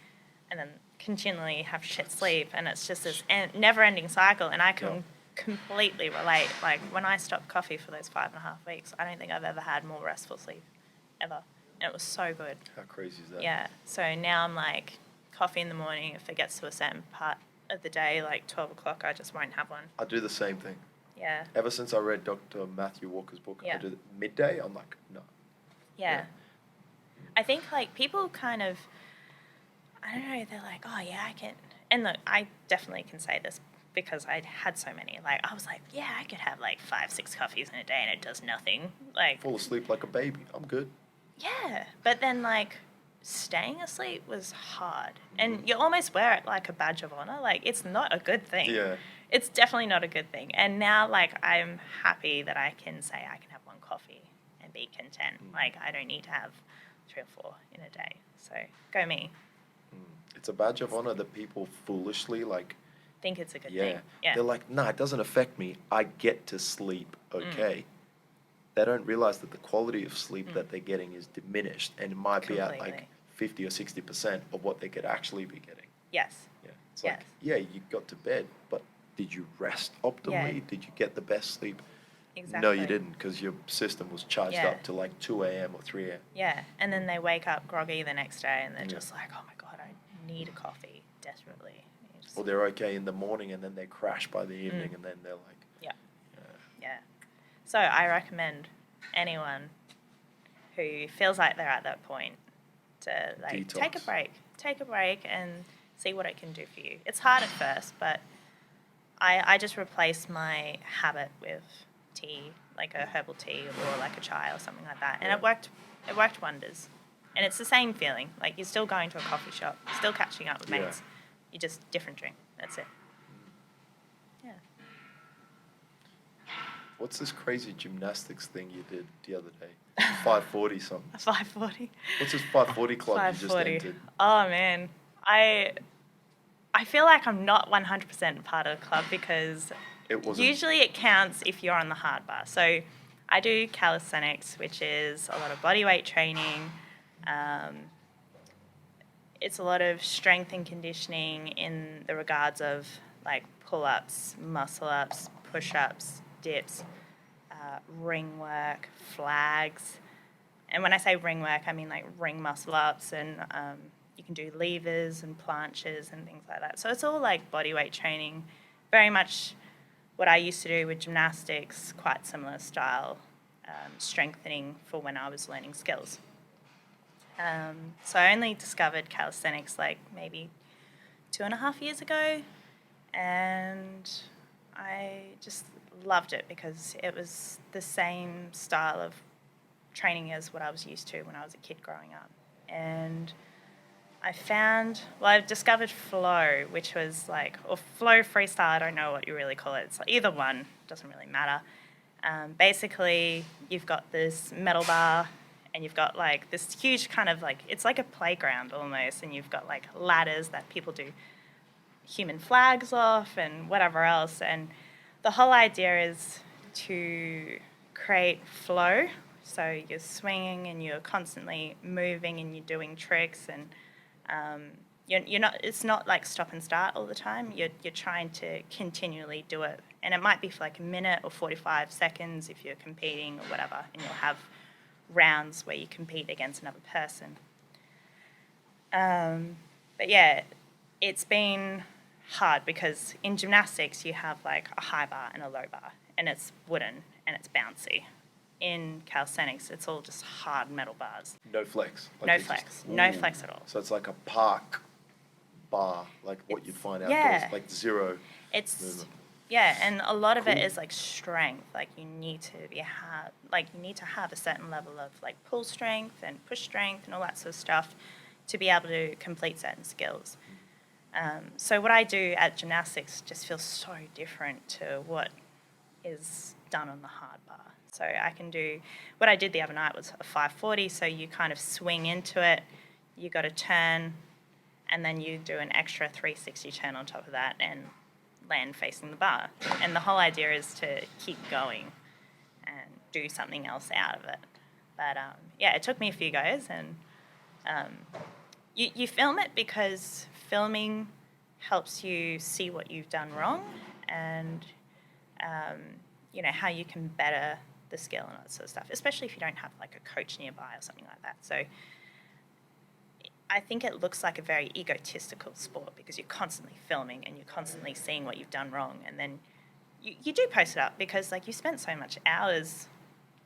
and then continually have shit sleep, and it's just this never-ending cycle. And I can completely relate. Like when I stopped coffee for those 5.5 weeks, I don't think I've ever had more restful sleep ever, and it was so good.
How crazy is that?
Yeah, so now I'm like, coffee in the morning, if it gets to a certain part of the day, like 12:00, I just won't have one.
I do the same thing.
Yeah.
Ever since I read Dr. Matthew Walker's book,
Yeah.
I do midday, I'm like, no.
Yeah. I think like people kind of, I don't know, they're like, oh yeah, I can, and look, I definitely can say this because I'd had so many. Like I was like, yeah, I could have like 5-6 coffees in a day and it does nothing. Like
Fall asleep like a baby. I'm good.
yeah, but then like staying asleep was hard, and you almost wear it like a badge of honor. Like it's not a good thing.
Yeah.
It's definitely not a good thing. And now like I'm happy that I can say I can have one coffee and be content. Like I don't need to have 3 or 4 in a day. So go me.
It's a badge of honor that people foolishly like.
Think it's a good thing. Yeah.
They're like, nah, it doesn't affect me. I get to sleep okay. They don't realize that the quality of sleep that they're getting is diminished, and it might be at like 50 or 60% of what they could actually be getting.
Yes.
Yeah. It's like, yeah, you got to bed, but did you rest optimally?
Yeah.
Did you get the best sleep?
Exactly.
No, you didn't, because your system was charged
Yeah.
up to like 2 a.m. or 3 a.m.
Yeah. And then they wake up groggy the next day and they're just like, oh my God, I need a coffee desperately. And you just-
Or they're okay in the morning and then they crash by the evening and then they're like,
Yeah. So I recommend anyone who feels like they're at that point to like take a break and see what it can do for you. It's hard at first, but I just replaced my habit with tea, like a herbal tea or like a chai or something like that, and it worked wonders. And it's the same feeling, like you're still going to a coffee shop, still catching up with mates, you just different drink. That's it. Yeah.
What's this crazy gymnastics thing you did the other day? 540 something.
540.
What's this 540 club you just
540.
entered?
Oh man, I feel like I'm not 100% part of the club because usually it counts if you're on the hard bar. So I do calisthenics, which is a lot of body weight training. It's a lot of strength and conditioning in the regards of like pull-ups, muscle-ups, push-ups, dips, ring work, flags. And when I say ring work, I mean like ring muscle ups, and you can do levers and planches and things like that. So it's all like body weight training, very much what I used to do with gymnastics, quite similar style, strengthening for when I was learning skills. So I only discovered calisthenics like maybe 2.5 years ago, and I just loved it because it was the same style of training as what I was used to when I was a kid growing up. And I discovered flow, which was like, or flow freestyle, I don't know what you really call it. It's like either one, doesn't really matter. Basically, you've got this metal bar and you've got like this huge kind of like, it's like a playground almost, and you've got like ladders that people do human flags off and whatever else. And the whole idea is to create flow. So you're swinging and you're constantly moving and you're doing tricks, and you're not. It's not like stop and start all the time. You're trying to continually do it, and it might be for like a minute or 45 seconds if you're competing or whatever, and you'll have rounds where you compete against another person. But yeah, it's been hard because in gymnastics you have like a high bar and a low bar, and it's wooden and it's bouncy. In calisthenics, it's all just hard metal bars.
No flex. Like
No flex. No flex at all.
So it's like a park bar, like what you'd find outdoors,
yeah.
like zero
movement. Yeah, and a lot of it is like strength. Like you need to have a certain level of like pull strength and push strength and all that sort of stuff to be able to complete certain skills. So what I do at gymnastics just feels so different to what is done on the hard bar. So I can do, what I did the other night was a 540, so you kind of swing into it, you got to turn, and then you do an extra 360 turn on top of that and land facing the bar. And the whole idea is to keep going and do something else out of it. But yeah, it took me a few goes, and you film it because filming helps you see what you've done wrong and how you can better the skill and all that sort of stuff, especially if you don't have like a coach nearby or something like that. So I think it looks like a very egotistical sport because you're constantly filming and you're constantly seeing what you've done wrong, and then you do post it up because like you spent so much hours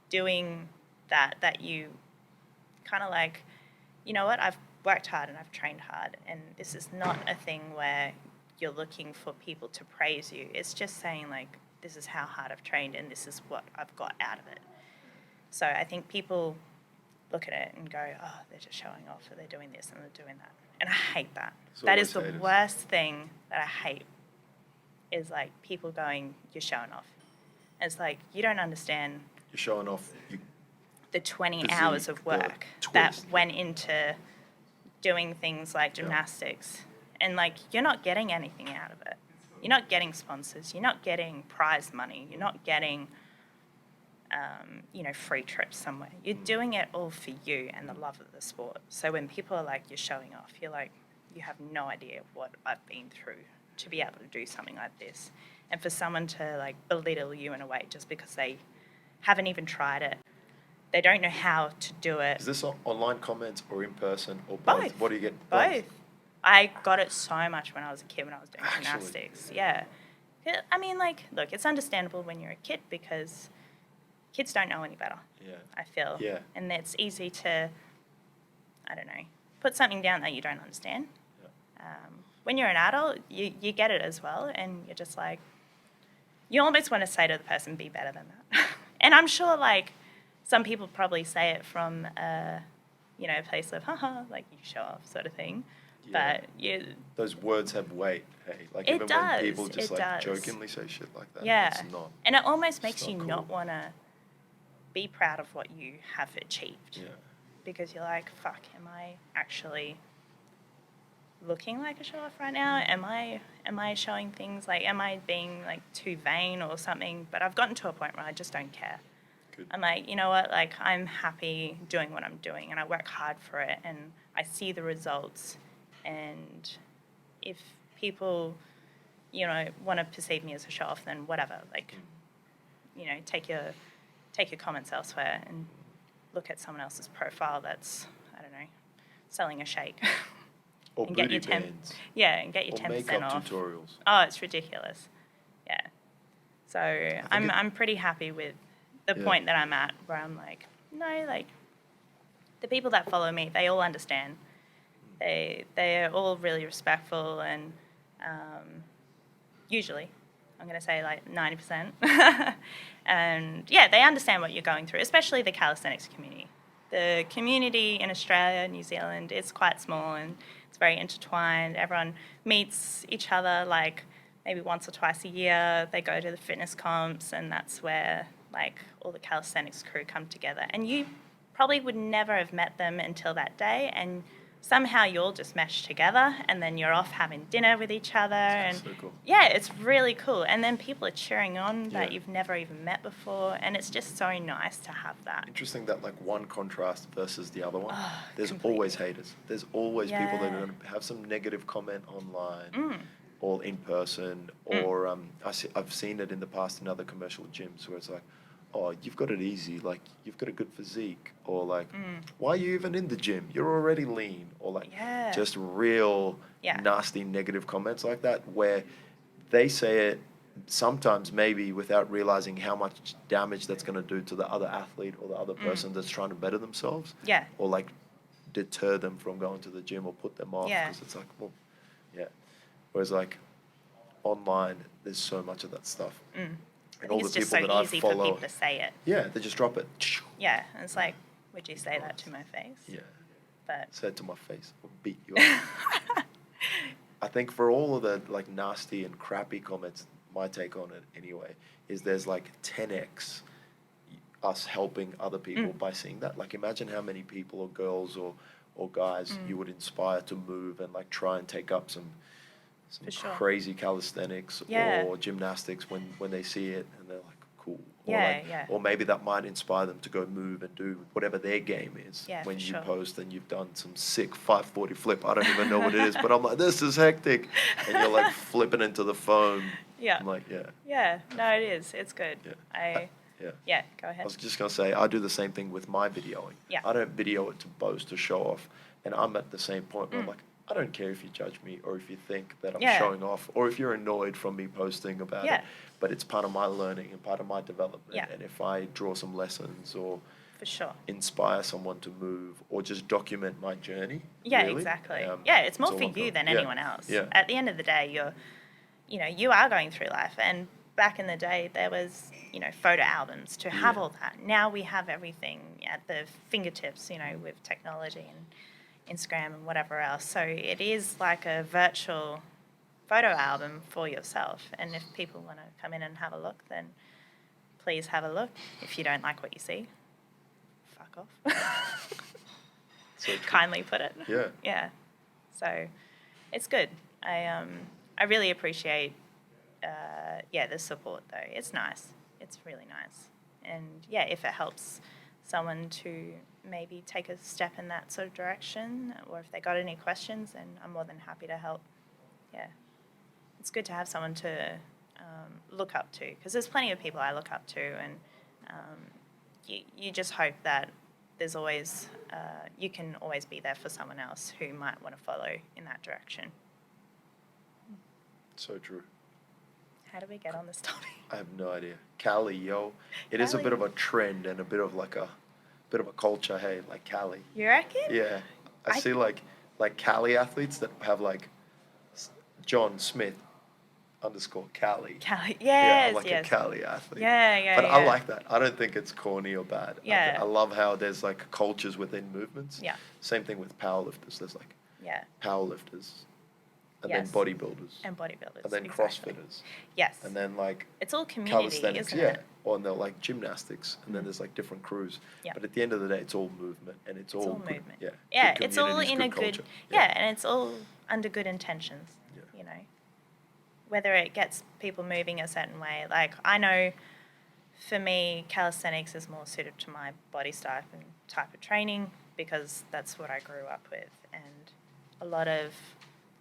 doing that you kind of like, you know what, I've worked hard and I've trained hard, and this is not a thing where you're looking for people to praise you. It's just saying like, this is how hard I've trained and this is what I've got out of it. So I think people look at it and go, oh, they're just showing off, or they're doing this and they're doing that. And I hate that. That is the worst thing that I hate, is like people going, you're showing off. And it's like, you don't understand.
You're showing off
the 20 hours of work that went into doing things like gymnastics. And like, you're not getting anything out of it. You're not getting sponsors. You're not getting prize money. You're not getting, free trips somewhere. You're doing it all for you and the love of the sport. So when people are like, you're showing off, you're like, you have no idea what I've been through to be able to do something like this. And for someone to like belittle you in a way just because they haven't even tried it, they don't know how to do it.
Is this online comments or in person or
both?
What do you get?
Both. I got it so much when I was a kid, when I was doing gymnastics. Yeah. I mean, like, look, it's understandable when you're a kid because kids don't know any better, I feel.
Yeah.
And it's easy to, I don't know, put something down that you don't understand. Yeah. When you're an adult, you get it as well, and you're just like, you almost want to say to the person, be better than that. And I'm sure, like, some people probably say it from, a place of, haha, like, you show off sort of thing. Yeah. But
those words have weight, hey? Like,
even
when people just jokingly say shit like that, it's not.
And it almost makes you not want to be proud of what you have achieved.
Yeah.
Because you're like, fuck, am I actually looking like a show off right now? Am I showing things like, am I being like too vain or something? But I've gotten to a point where I just don't care. Good. I'm like, you know what, like, I'm happy doing what I'm doing, and I work hard for it, and I see the results. And if people, want to perceive me as a show off, then whatever. Like, take your comments elsewhere. And look at someone else's profile that's, I don't know, selling a shake.
Or
and
booty
get your
bands.
and get your
Or
10%
makeup
off.
tutorials.
Oh, it's ridiculous. Yeah. So I'm pretty happy with the point that I'm at, where I'm like, no, like, the people that follow me, they all understand. They're all really respectful, and usually, I'm going to say like 90%. And yeah, they understand what you're going through, especially the calisthenics community. The community in Australia, New Zealand, is quite small and it's very intertwined. Everyone meets each other like maybe once or twice a year. They go to the fitness comps, and that's where like all the calisthenics crew come together. And you probably would never have met them until that day, and somehow you all just mesh together, and then you're off having dinner with each other.
That's
and
so cool.
yeah, it's really cool. And then people are cheering on that
Yeah.
you've never even met before, and it's just so nice to have that.
Interesting that like one contrast versus the other one.
Oh,
There's
completely.
always haters. There's always people that
Yeah.
are going to have some negative comment online or in person,
Mm.
or I've seen it in the past in other commercial gyms where it's like, oh, you've got it easy, like you've got a good physique, or like, why are you even in the gym? You're already lean, or like
Yeah.
just real
Yeah.
nasty negative comments like that, where they say it sometimes maybe without realizing how much damage that's going to do to the other athlete or the other person that's trying to better themselves.
Yeah.
Or like deter them from going to the gym or put them off,
Yeah.
because it's like, well, yeah. Whereas like online, there's so much of that stuff.
I
And all
think
the
it's just
people
so
that I
easy for
follow,
people to say it.
yeah, they just drop it.
Yeah, and it's like, would you say that to my face?
Yeah.
But
Say it to my face or beat you up. I think for all of the like nasty and crappy comments, my take on it anyway is there's like 10x us helping other people by seeing that. Like imagine how many people or girls or guys you would inspire to move and like try and take up some
For sure.
crazy calisthenics
Yeah.
or gymnastics when they see it and they're like, cool. Or
Yeah,
like,
yeah.
or maybe that might inspire them to go move and do whatever their game is.
Yeah,
when
for
you
sure.
post and you've done some sick 540 flip. I don't even know what it is, but I'm like, this is hectic. And you're like flipping into the foam.
Yeah.
I'm like, yeah.
Yeah, no, it is. It's good.
Yeah. Yeah.
Yeah, go
I
ahead.
was just going to say, I do the same thing with my videoing.
Yeah.
I don't video it to boast or show off. And I'm at the same point where I'm like, I don't care if you judge me or if you think that I'm
Yeah.
showing off or if you're annoyed from me posting about
Yeah.
it. But it's part of my learning and part of my development.
Yeah.
And if I draw some lessons or
For sure.
inspire someone to move or just document my journey.
Yeah,
really,
exactly. Yeah, it's more
all
for
I'm
you
doing.
than
Yeah.
anyone else.
Yeah.
At the end of the day, you are going through life, and back in the day there was, photo albums to have
Yeah.
all that. Now we have everything at the fingertips, with technology and Instagram and whatever else. So it is like a virtual photo album for yourself. And if people want to come in and have a look, then please have a look. If you don't like what you see, fuck off.
So true.
Kindly put it.
Yeah.
Yeah. So it's good. I really appreciate the support though. It's nice. It's really nice. And yeah, if it helps someone to maybe take a step in that sort of direction, or if they got any questions, then I'm more than happy to help. Yeah. It's good to have someone to look up to, because there's plenty of people I look up to, and you just hope that there's always, you can always be there for someone else who might want to follow in that direction.
So true.
How do we get on this topic?
I have no idea. Cali, yo. It is a bit of a trend and a bit of like a culture, hey, like Cali.
You reckon?
Yeah. I see like Cali athletes that have like John Smith _ Cali.
Cali.
Yeah,
Yes,
I'm like
yes.
a Cali athlete.
Yeah,
But I
yeah.
like that. I don't think it's corny or bad.
Yeah.
I love how there's like cultures within movements.
Yeah.
Same thing with powerlifters. There's like
Yeah.
powerlifters, and
Yes.
then bodybuilders,
And bodybuilders.
and then
exactly.
CrossFitters,
Yes.
and then like
It's all community,
calisthenics,
isn't
yeah,
it?
or they're like gymnastics, and then there's like different crews.
Yeah.
But at the end of the day, it's all movement, and it's all good,
movement.
yeah.
Yeah,
good
it's all
communities,
in a good,
culture.
and it's all under good intentions,
Yeah.
Whether it gets people moving a certain way. Like, I know for me, calisthenics is more suited to my body type and type of training, because that's what I grew up with. And a lot of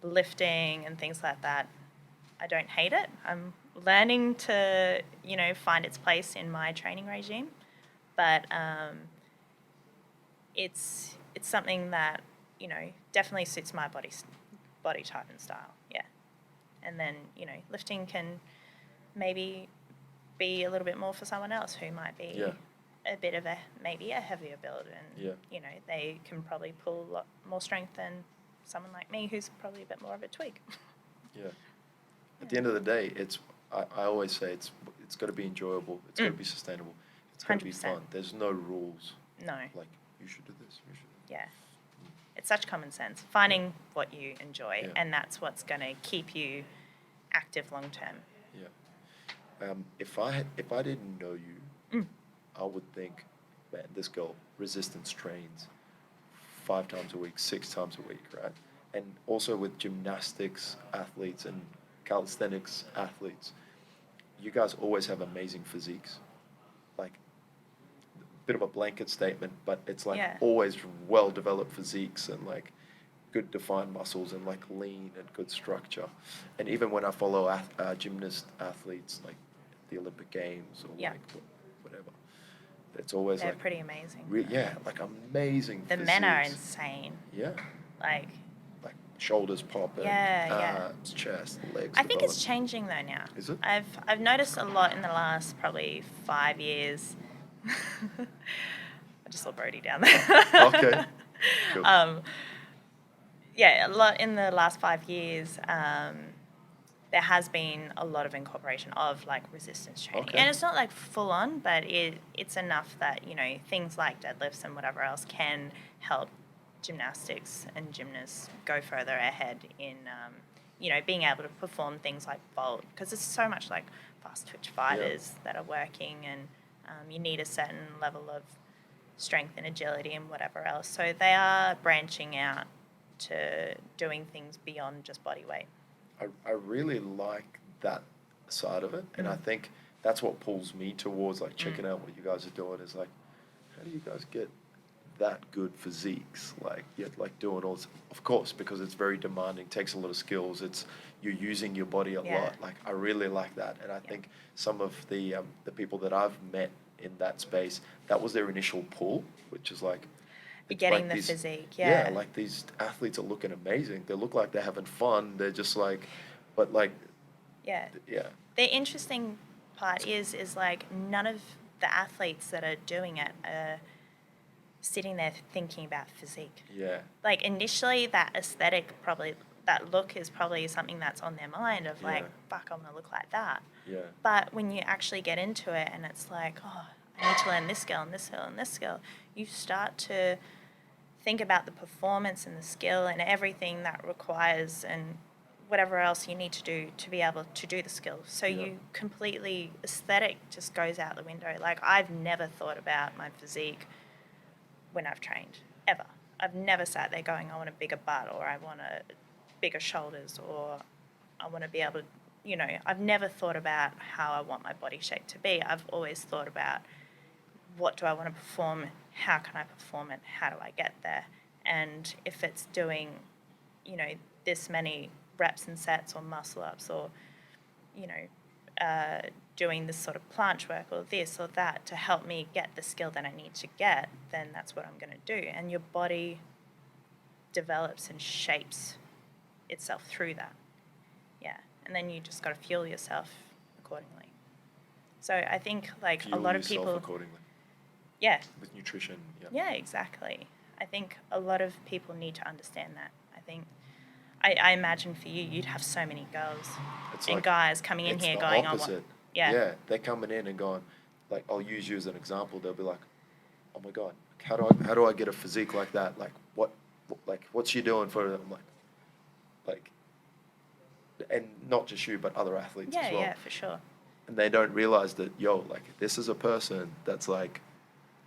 lifting and things like that, I don't hate it. I'm learning to, find its place in my training regime. But it's something that, you know, definitely suits my body type and style. Yeah. And then, you know, lifting can maybe be a little bit more for someone else who might be a bit of maybe a heavier build, and you know, they can probably pull a lot more strength than someone like me who's probably a bit more of a twig.
At the end of the day, I always say it's got to be enjoyable, it's got to be sustainable, it's got to be fun. There's no rules.
No.
Like, you should do this, you should do that.
Yeah. It's such common sense. Finding what you enjoy, and that's what's going to keep you active long term.
Yeah. If I didn't know you, I would think, man, this girl resistance trains 5 times a week, 6 times a week, right? And also with gymnastics athletes and calisthenics athletes, you guys always have amazing physiques. Like, bit of a blanket statement, but it's like always well-developed physiques and like good defined muscles and like lean and good structure. And even when I follow gymnast athletes, like the Olympic Games or like whatever, it's always
they're
like
pretty amazing.
Like amazing.
The
physiques.
Men are insane.
Yeah.
Like
shoulders popping, arms, chest, legs.
I think it's changing though now.
Is it?
I've noticed a lot in the last probably 5 years. I just saw Brody down there.
Okay. Cool.
A lot in the last 5 years. There has been a lot of incorporation of like resistance training, and it's not like full on, but it's enough that, you know, things like deadlifts and whatever else can help gymnastics and gymnasts go further ahead in, you know, being able to perform things like vault, because it's so much like fast twitch fighters that are working, and you need a certain level of strength and agility and whatever else. So they are branching out to doing things beyond just body weight.
I really like that side of it, and I think that's what pulls me towards like checking out what you guys are doing. Is like, how do you guys get that good physiques? Like, yet like doing all this, of course, because it's very demanding, takes a lot of skills. You're using your body a lot. Like, I really like that, and I think some of the people that I've met in that space, that was their initial pull, which is like
getting the physique. Yeah,
like these athletes are looking amazing. They look like they're having fun. They're just like, but like,
The interesting part is like none of the athletes that are doing it are sitting there thinking about physique.
Yeah.
Like initially, that aesthetic that look is probably something that's on their mind of like, fuck, I want to look like that.
Yeah.
But when you actually get into it and it's like, oh, I need to learn this skill and this skill and this skill, you start to think about the performance and the skill and everything that requires and whatever else you need to do to be able to do the skill. So you completely, aesthetic just goes out the window. Like, I've never thought about my physique when I've trained, ever. I've never sat there going, I want a bigger butt, or I want bigger shoulders, or I want to be able to, you know, I've never thought about how I want my body shape to be. I've always thought about, what do I want to perform? How can I perform it? How do I get there? And if it's doing, you know, this many reps and sets or muscle ups, or, you know, doing this sort of planche work or this or that to help me get the skill that I need to get, then that's what I'm going to do. And your body develops and shapes itself through that. Yeah. And then you just got to fuel yourself accordingly. So I think like
fuel
a lot of
yourself
people
accordingly.
Yeah.
With nutrition.
Yeah, exactly. I think a lot of people need to understand that. I think I imagine for you, you'd have so many girls and like, guys coming in here going,
opposite.
"Oh, yeah,
they're coming in and going, like, I'll use you as an example. They'll be like, oh my god, how do I get a physique like that? Like, what's she doing for it? I'm like, and not just you, but other athletes as well.
Yeah, for sure.
And they don't realize that, like, this is a person that's like,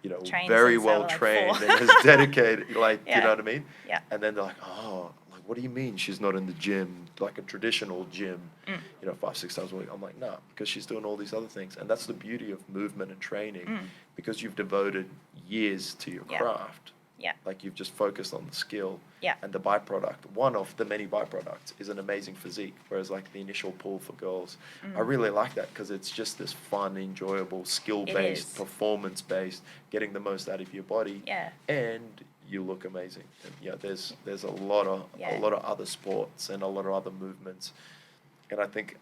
you know,
trained
very well trained and has dedicated, like, you know what I mean?
Yeah.
And then they're like, oh. What do you mean she's not in the gym, like a traditional gym, you know, 5-6 times a week? I'm like, no, because she's doing all these other things. And that's the beauty of movement and training, because you've devoted years to your craft.
Yeah.
Like you've just focused on the skill.
Yeah.
And the byproduct, one of the many byproducts, is an amazing physique. Whereas like the initial pull for girls, I really like that because it's just this fun, enjoyable, skill-based, performance-based, getting the most out of your body.
Yeah.
And you look amazing. And yeah, there's a lot of other sports and a lot of other movements. And I think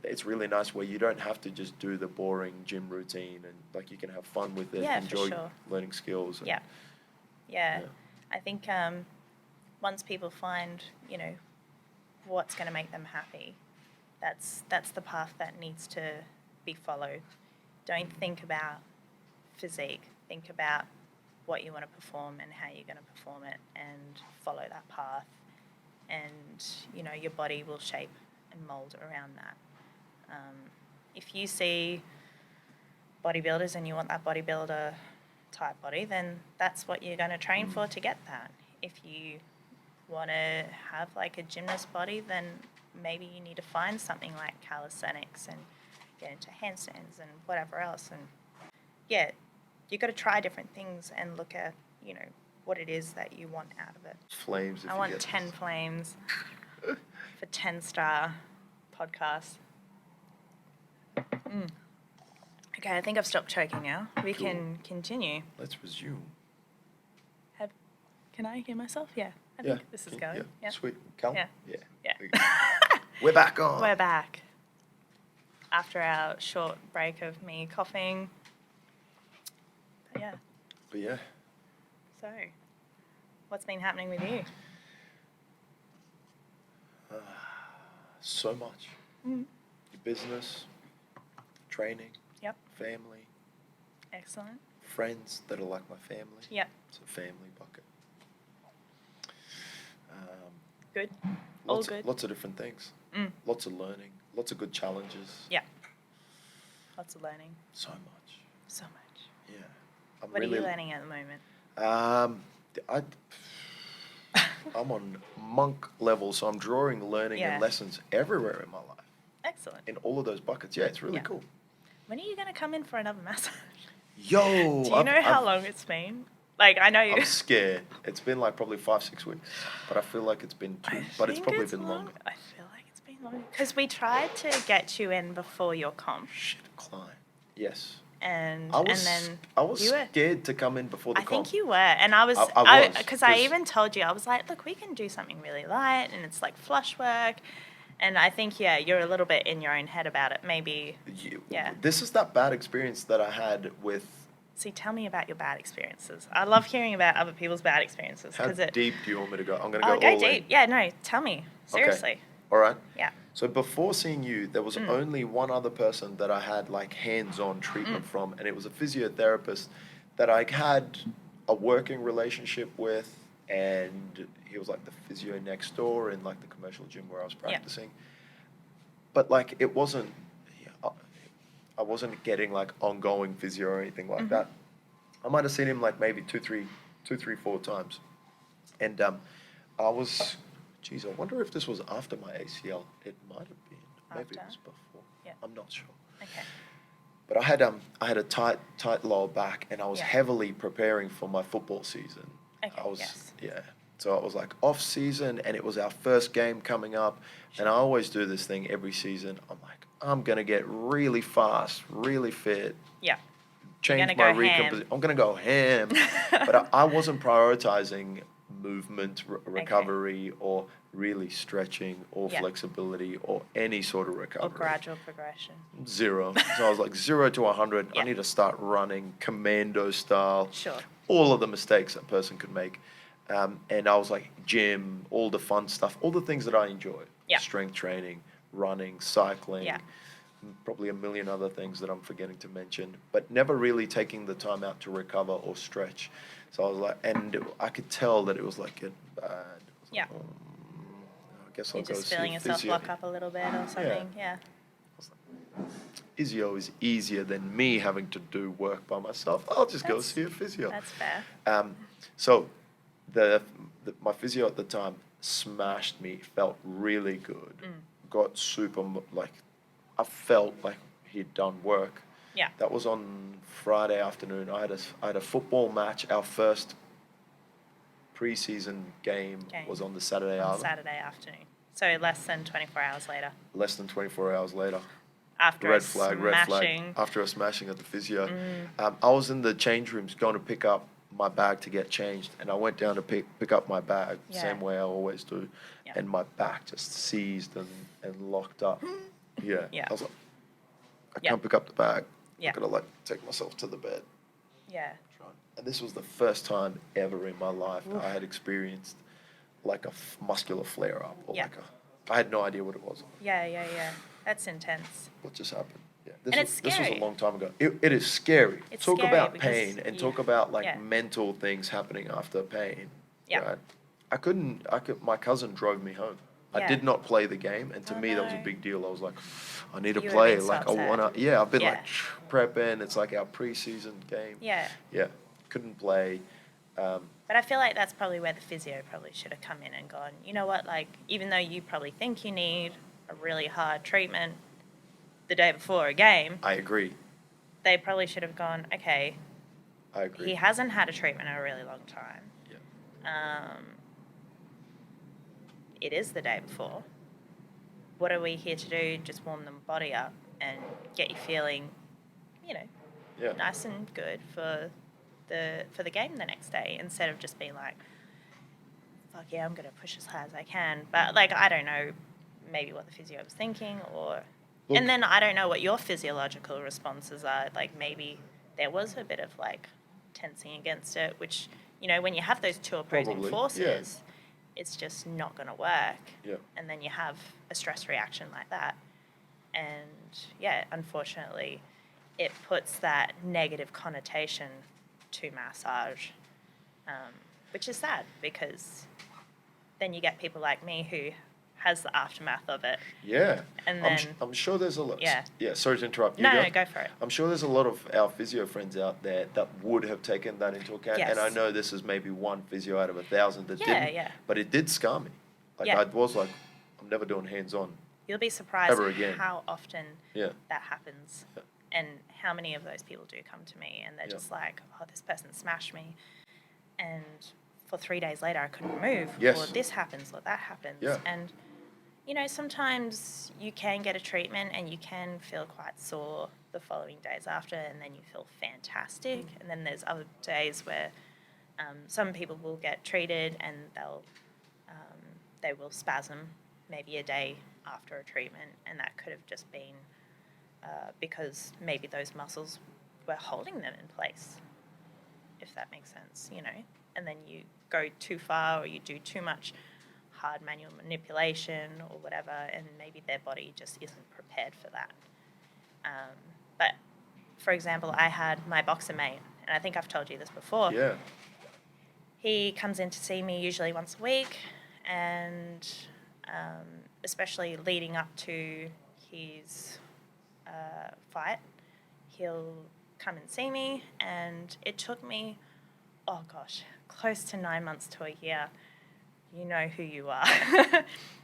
it's really nice where you don't have to just do the boring gym routine, and like you can have fun with it, enjoy learning skills. And,
yeah. I think once people find, what's going to make them happy, that's the path that needs to be followed. Don't think about physique. Think about what you want to perform and how you're going to perform it, and follow that path. And, your body will shape and mold around that. If you see bodybuilders and you want that bodybuilder type body, then that's what you're going to train for to get that. If you want to have like a gymnast body, then maybe you need to find something like calisthenics and get into handstands and whatever else. And yeah, you've got to try different things and look at, what it is that you want out of it.
Flames.
I want 10 flames for 10-star podcast. Okay, I think I've stopped choking now. We can continue.
Let's resume.
Can I hear myself? Yeah. I think this is going.
Yeah. Sweet. Cal?
Yeah.
We're back on.
We're back. After our short break of me coughing. But yeah. So, what's been happening with you?
So much. Your business, training, family.
Excellent.
Friends that are like my family.
Yep.
It's a family bucket.
Good. Good.
Lots of different things. Lots of learning. Lots of good challenges.
Yeah. Lots of learning.
So much. Yeah.
What are you learning at the moment?
I'm on monk level, so I'm drawing learning and lessons everywhere in my life.
Excellent.
In all of those buckets. Yeah, it's really cool.
When are you going to come in for another massage?
Yo!
Do you know how long it's been? Like, I know you...
I'm scared. It's been like probably 5-6 weeks, but I feel like it's been but it's probably been longer.
I feel like it's been longer. Because we tried to get you in before your comp.
Shit, Klein. Yes.
And
I was scared to come in before the comp.
I think you were. And I was... Because I even told you, I was like, look, we can do something really light, and it's like flush work. And I think, you're a little bit in your own head about it. Maybe,
This is that bad experience that I had with...
See, tell me about your bad experiences. I love hearing about other people's bad experiences.
How deep do you want me to go? I'm going to go all
deep.
in.
Yeah, no, tell me. Seriously.
Okay. All right?
Yeah.
So before seeing you, there was only one other person that I had like hands-on treatment from, and it was a physiotherapist that I had a working relationship with, and he was like the physio next door in like the commercial gym where I was practicing. But like it wasn't... I wasn't getting like ongoing physio or anything like that. I might have seen him like maybe 2, 3, 4 times. And I was, I wonder if this was after my ACL. It might have been. Maybe it was before. Yeah. I'm not sure.
Okay.
But I had a tight lower back, and I was heavily preparing for my football season.
Okay.
So it was like off season, and it was our first game coming up. And I always do this thing every season. I'm like, I'm going to get really fast, really fit.
Yeah.
Change my recomposition. I'm going to go ham. But I wasn't prioritizing movement, recovery, or really stretching, or flexibility, or any sort of recovery.
Or gradual progression.
0. So I was like 0 to 100. I need to start running commando style.
Sure.
All of the mistakes a person could make. And I was like, gym, all the fun stuff, all the things that I enjoy.
Yeah.
Strength training, running, cycling, probably a million other things that I'm forgetting to mention, but never really taking the time out to recover or stretch. So I was like, and I could tell that it was like getting bad.
Yeah.
I guess I'll
You're
go
just
see
feeling yourself
physio.
lock up a little bit or something. Yeah.
Physio is easier than me having to do work by myself. I'll just go see a physio.
That's fair.
So my physio at the time smashed me, felt really good, got super, like, I felt like he'd done work.
Yeah.
That was on Friday afternoon. I had a football match, our first pre-season game was on the Saturday
afternoon. So less than 24 hours later.
Less than 24 hours later.
After
red
a
flag. After a smashing at the physio. I was in the change rooms going to pick up my bag to get changed, and I went down to pick up my bag, same way I always do, and my back just seized and locked up. I was like, I can't pick up the bag. I'm going to take myself to the bed. And this was the first time ever in my life I had experienced like a muscular flare-up, or I had no idea what it was.
That's intense.
What just happened?
This
was a long time ago. It is scary. Talk
scary
about pain and talk about mental things happening after pain. Right? My cousin drove me home. I did not play the game, and to me that was a big deal. I was like, I need to play. Like I wanna. I've been like prepping. It's like our preseason game. Couldn't play.
But I feel like that's probably where the physio probably should have come in and gone, you know what, like, even though you probably think you need a really hard treatment the day before a game.
I agree.
They probably should have gone, okay.
I agree.
He hasn't had a treatment in a really long time. It is the day before. What are we here to do? Just warm the body up and get you feeling, nice and good for the game the next day, instead of just being like, fuck yeah, I'm going to push as hard as I can. But, like, I don't know maybe what the physio was thinking, and then I don't know what your physiological responses are. Like, maybe there was a bit of, like, tensing against it, which, when you have those two opposing forces, it's just not going to work. And then you have a stress reaction like that. And, unfortunately, it puts that negative connotation to massage, which is sad, because then you get people like me who has the aftermath of it. And then
I'm sure there's a lot. Sorry to interrupt you.
No, go for it.
I'm sure there's a lot of our physio friends out there that would have taken that into account. And I know this is maybe one physio out of 1,000 that didn't. But it did scar me. Like I was like, I'm never doing hands-on.
You'll be surprised
ever again.
How often that happens. And how many of those people do come to me and they're just like, oh, this person smashed me, and for 3 days later I couldn't move, or this happens or that happens. And, sometimes you can get a treatment and you can feel quite sore the following days after, and then you feel fantastic. And then there's other days where some people will get treated and they will spasm maybe a day after a treatment, and that could have just been because maybe those muscles were holding them in place, if that makes sense, and then you go too far or you do too much hard manual manipulation or whatever, and maybe their body just isn't prepared for that. But, for example, I had my boxer mate, and I think I've told you this before. He comes in to see me usually once a week, and especially leading up to his fight, he'll come and see me, and it took me, close to 9 months to a year. You know who you are.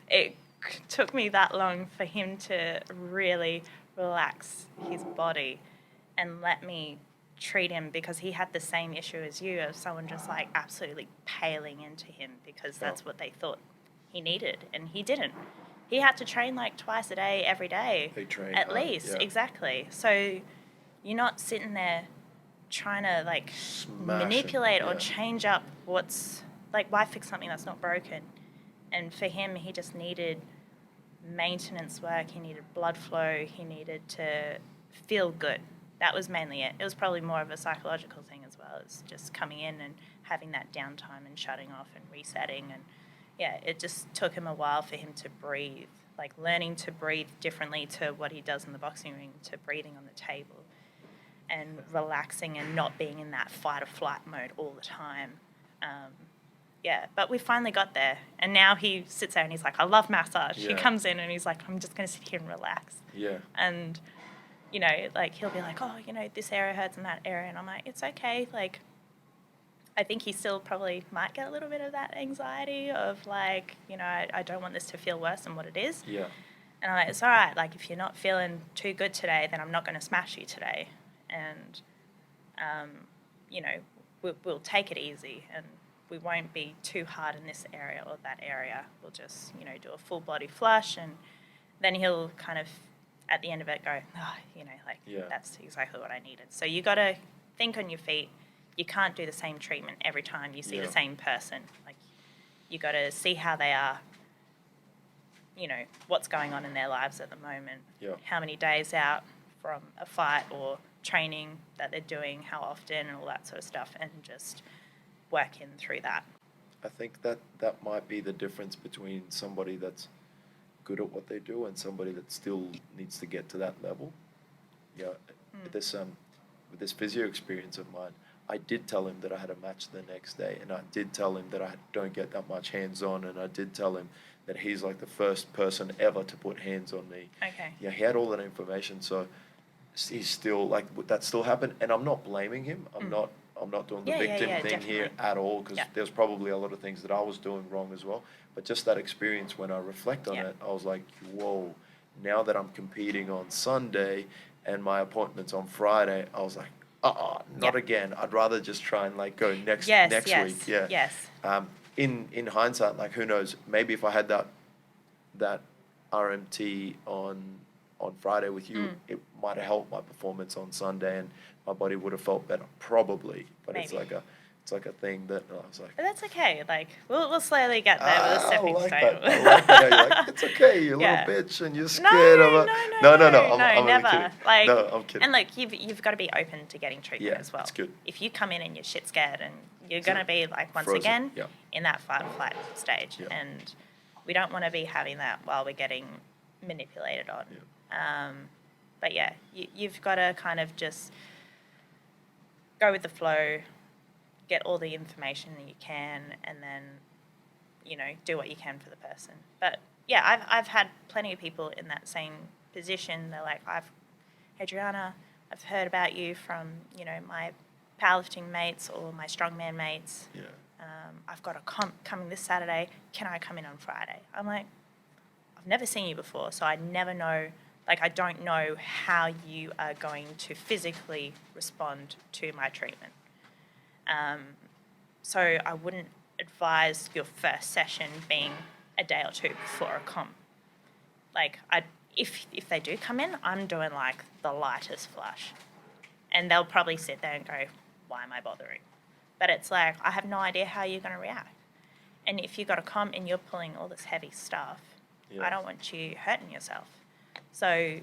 It took me that long for him to really relax his body and let me treat him, because he had the same issue as you, of someone just like absolutely paling into him because that's what they thought he needed, and he didn't. He had to train like twice a day, every day.
They train
at
hard,
least, exactly. So you're not sitting there trying to like manipulate or change up what's like, why fix something that's not broken? And for him, he just needed maintenance work. He needed blood flow. He needed to feel good. That was mainly it. It was probably more of a psychological thing as well, as just coming in and having that downtime and shutting off and resetting. And it just took him a while for him to breathe, like learning to breathe differently to what he does in the boxing ring, to breathing on the table and relaxing and not being in that fight or flight mode all the time. But we finally got there, and now he sits there and he's like, I love massage. He comes in and he's like, I'm just going to sit here and relax. And, like, he'll be like, oh, this area hurts and that area. And I'm like, it's okay. Like, I think he still probably might get a little bit of that anxiety of, like, I don't want this to feel worse than what it is. And I'm like, it's all right. Like, if you're not feeling too good today, then I'm not going to smash you today. And, we'll take it easy, and we won't be too hard in this area or that area. We'll just, do a full body flush, and then he'll kind of, at the end of it, go, that's exactly what I needed. So you got to think on your feet. You can't do the same treatment every time you see the same person. Like, you got to see how they are, what's going on in their lives at the moment, how many days out from a fight or training that they're doing, how often, and all that sort of stuff, and just work in through that.
I think that might be the difference between somebody that's good at what they do and somebody that still needs to get to that level. With this physio experience of mine, I did tell him that I had a match the next day, and I did tell him that I don't get that much hands-on, and I did tell him that he's like the first person ever to put hands on me.
Okay.
Yeah, he had all that information, so he's still like, that still happened, and I'm not blaming him. I'm not doing the victim thing
definitely.
here at all, because there's probably a lot of things that I was doing wrong as well. But just that experience, when I reflect on it, I was like, whoa, now that I'm competing on Sunday and my appointment's on Friday, I was like, not again. I'd rather just try and like go next week. Yeah.
Yes.
In hindsight, like, who knows? Maybe if I had that RMT on Friday with you, it might have helped my performance on Sunday, and my body would have felt better, probably. But
Maybe.
it's like a thing that I was like,
but that's okay. Like, we'll slowly get there with a stepping stone.
I like that. You're like, it's okay, you little bitch, and you're scared of it.
No,
I'm
never.
only kidding.
Like,
no, I'm kidding.
And look, you've got to be open to getting treatment as well.
That's good.
If you come in and you're shit scared, and you're going to be like, once
frozen.
again, in that fight or flight stage, and we don't want to be having that while we're getting manipulated on. But you've got to kind of just go with the flow, get all the information that you can, and then, do what you can for the person. But I've had plenty of people in that same position. They're like, Adriana, I've heard about you from, my powerlifting mates or my strongman mates. I've got a comp coming this Saturday. Can I come in on Friday? I'm like, I've never seen you before, so I never know. Like, I don't know how you are going to physically respond to my treatment. So I wouldn't advise your first session being a day or two before a comp. Like, if they do come in, I'm doing like the lightest flush, and they'll probably sit there and go, why am I bothering? But it's like, I have no idea how you're going to react. And if you've got a comp and you're pulling all this heavy stuff, I don't want you hurting yourself. So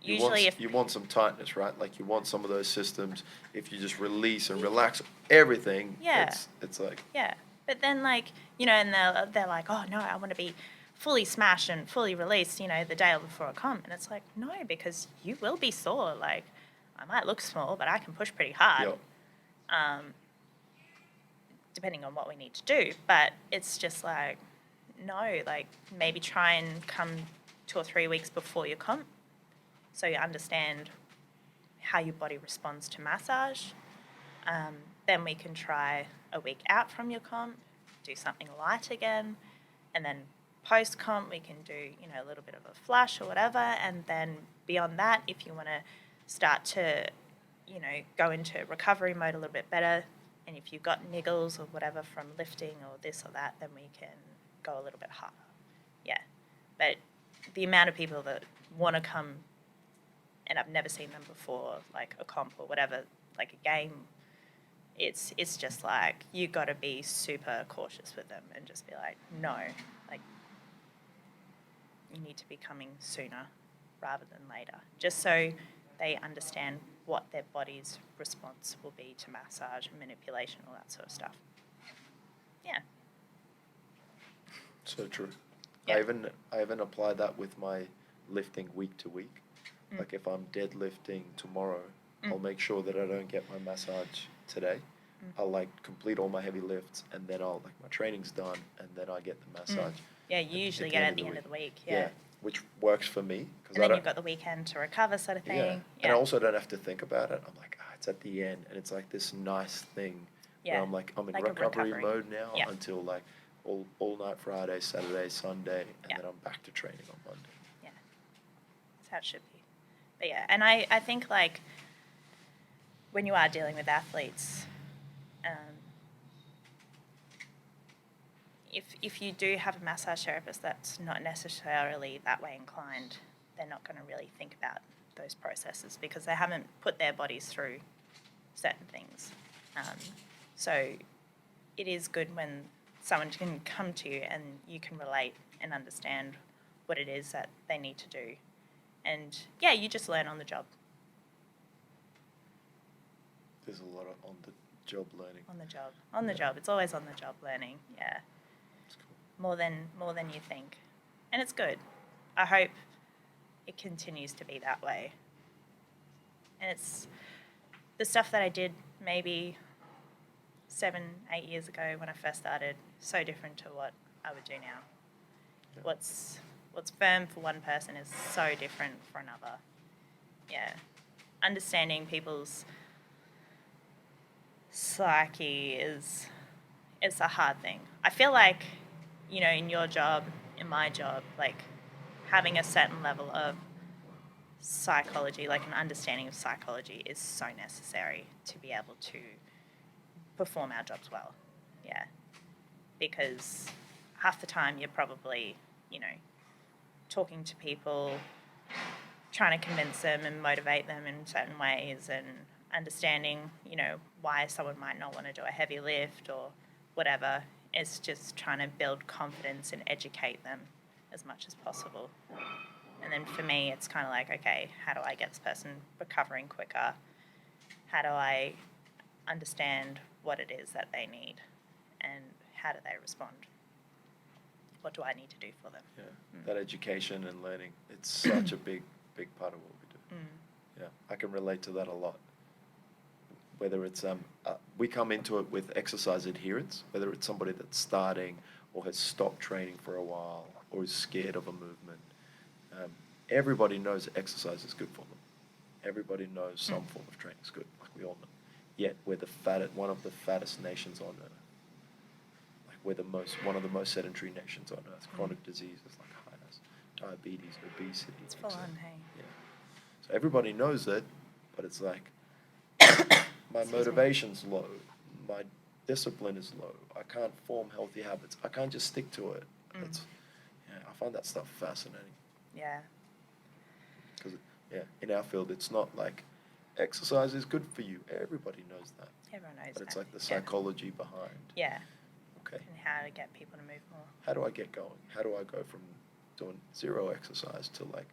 usually
you want some tightness, right? Like, you want some of those systems. If you just release and relax everything, it's like...
Yeah. But then, like, and they're like, oh, no, I want to be fully smashed and fully released, the day before a comp. And it's like, no, because you will be sore. Like, I might look small, but I can push pretty hard. Depending on what we need to do. But it's just like, no, like, maybe try and come 2 or 3 weeks before your comp, so you understand how your body responds to massage. Then we can try a week out from your comp, do something light again, and then post-comp we can do, a little bit of a flush or whatever, and then beyond that, if you want to start to, go into recovery mode a little bit better, and if you've got niggles or whatever from lifting or this or that, then we can go a little bit harder. Yeah. But the amount of people that want to come, and I've never seen them before, like a comp or whatever, like a game, it's just like, you got to be super cautious with them and just be like, no, like, you need to be coming sooner rather than later, just so they understand what their body's response will be to massage and manipulation, all that sort of stuff. Yeah.
So true.
Yeah.
I even apply that with my lifting week to week. Like, if I'm deadlifting tomorrow, I'll make sure that I don't get my massage today. I'll like complete all my heavy lifts, and then I'll like, my training's done, and then I get the massage.
Yeah, you usually get it at the end of the week.
Yeah, which works for me.
And then you've got the weekend to recover, sort of thing.
Yeah. And I also don't have to think about it. I'm like, it's at the end, and it's like this nice thing. Where I'm like, I'm in recovery mode now until like all night Friday, Saturday, Sunday, and then I'm back to training on Monday.
Yeah, that's how it should be. But yeah, and I think like when you are dealing with athletes, if you do have a massage therapist that's not necessarily that way inclined, they're not going to really think about those processes because they haven't put their bodies through certain things. So it is good when someone can come to you and you can relate and understand what it is that they need to do. And, yeah, you just learn on the job.
There's a lot of on-the-job learning.
On the job. It's always on the job learning, yeah.
That's cool.
More than you think. And it's good. I hope it continues to be that way. And it's the stuff that I did maybe 7-8 years ago when I first started, so different to what I would do now. Yeah. What's firm for one person is so different for another. Yeah. Understanding people's psyche is a hard thing. I feel like, you know, in your job, in my job, like having a certain level of psychology, like an understanding of psychology is so necessary to be able to perform our jobs well. Yeah. Because half the time you're probably, you know, talking to people, trying to convince them and motivate them in certain ways and understanding, you know, why someone might not want to do a heavy lift or whatever. It's just trying to build confidence and educate them as much as possible. And then for me, it's kind of like, okay, how do I get this person recovering quicker? How do I understand what it is that they need? And how do they respond? What do I need to do for them?
Yeah, that education and learning, it's such a big part of what we do. Yeah, I can relate to that a lot. Whether it's, we come into it with exercise adherence, whether it's somebody that's starting or has stopped training for a while or is scared of a movement. Everybody knows exercise is good for them. Everybody knows some form of training is good, like we all know. Yet we're one of the fattest nations on earth. Like we're one of the most sedentary nations on earth. Chronic diseases like heart, diabetes, obesity.
It's full on, hey.
Yeah. So everybody knows that, but it's like my motivation's low, my discipline is low. I can't form healthy habits. I can't just stick to it. I find that stuff fascinating.
Yeah.
Because, in our field, it's not like exercise is good for you. Everybody knows that.
Everyone knows that.
But it's like the psychology behind.
Yeah.
Okay.
And how to get people to move more.
How do I get going? How do I go from doing zero exercise to like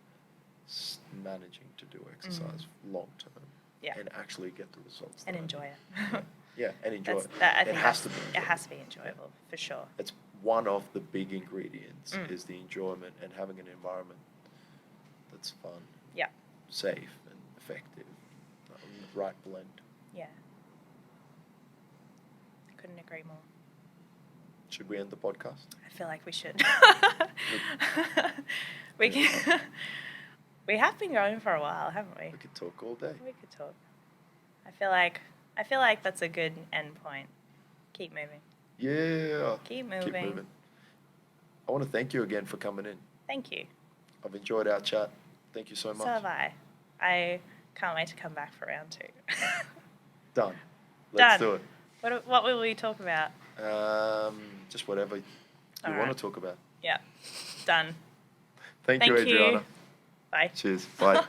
managing to do exercise long term?
Yeah.
And actually get the results.
And enjoy it.
Yeah, and enjoy it.
I think
it has to be enjoyable.
It has to be enjoyable, for sure.
It's one of the big ingredients is the enjoyment and having an environment that's fun, safe and effective, the right blend. Yeah.
I couldn't agree more.
Should we end the podcast?
I feel like we should. We have been going for a while, haven't we?
We could talk all day.
We could talk. I feel like that's a good end point. Keep moving.
Yeah.
Keep moving.
I want to thank you again for coming in.
Thank you.
I've enjoyed our chat. Thank you so much.
So have I. I can't wait to come back for round 2.
Done. Let's do it.
What will we talk about?
Just whatever you want to talk about.
Yeah. Done.
Thank you, Adriana.
Bye.
Cheers. Bye.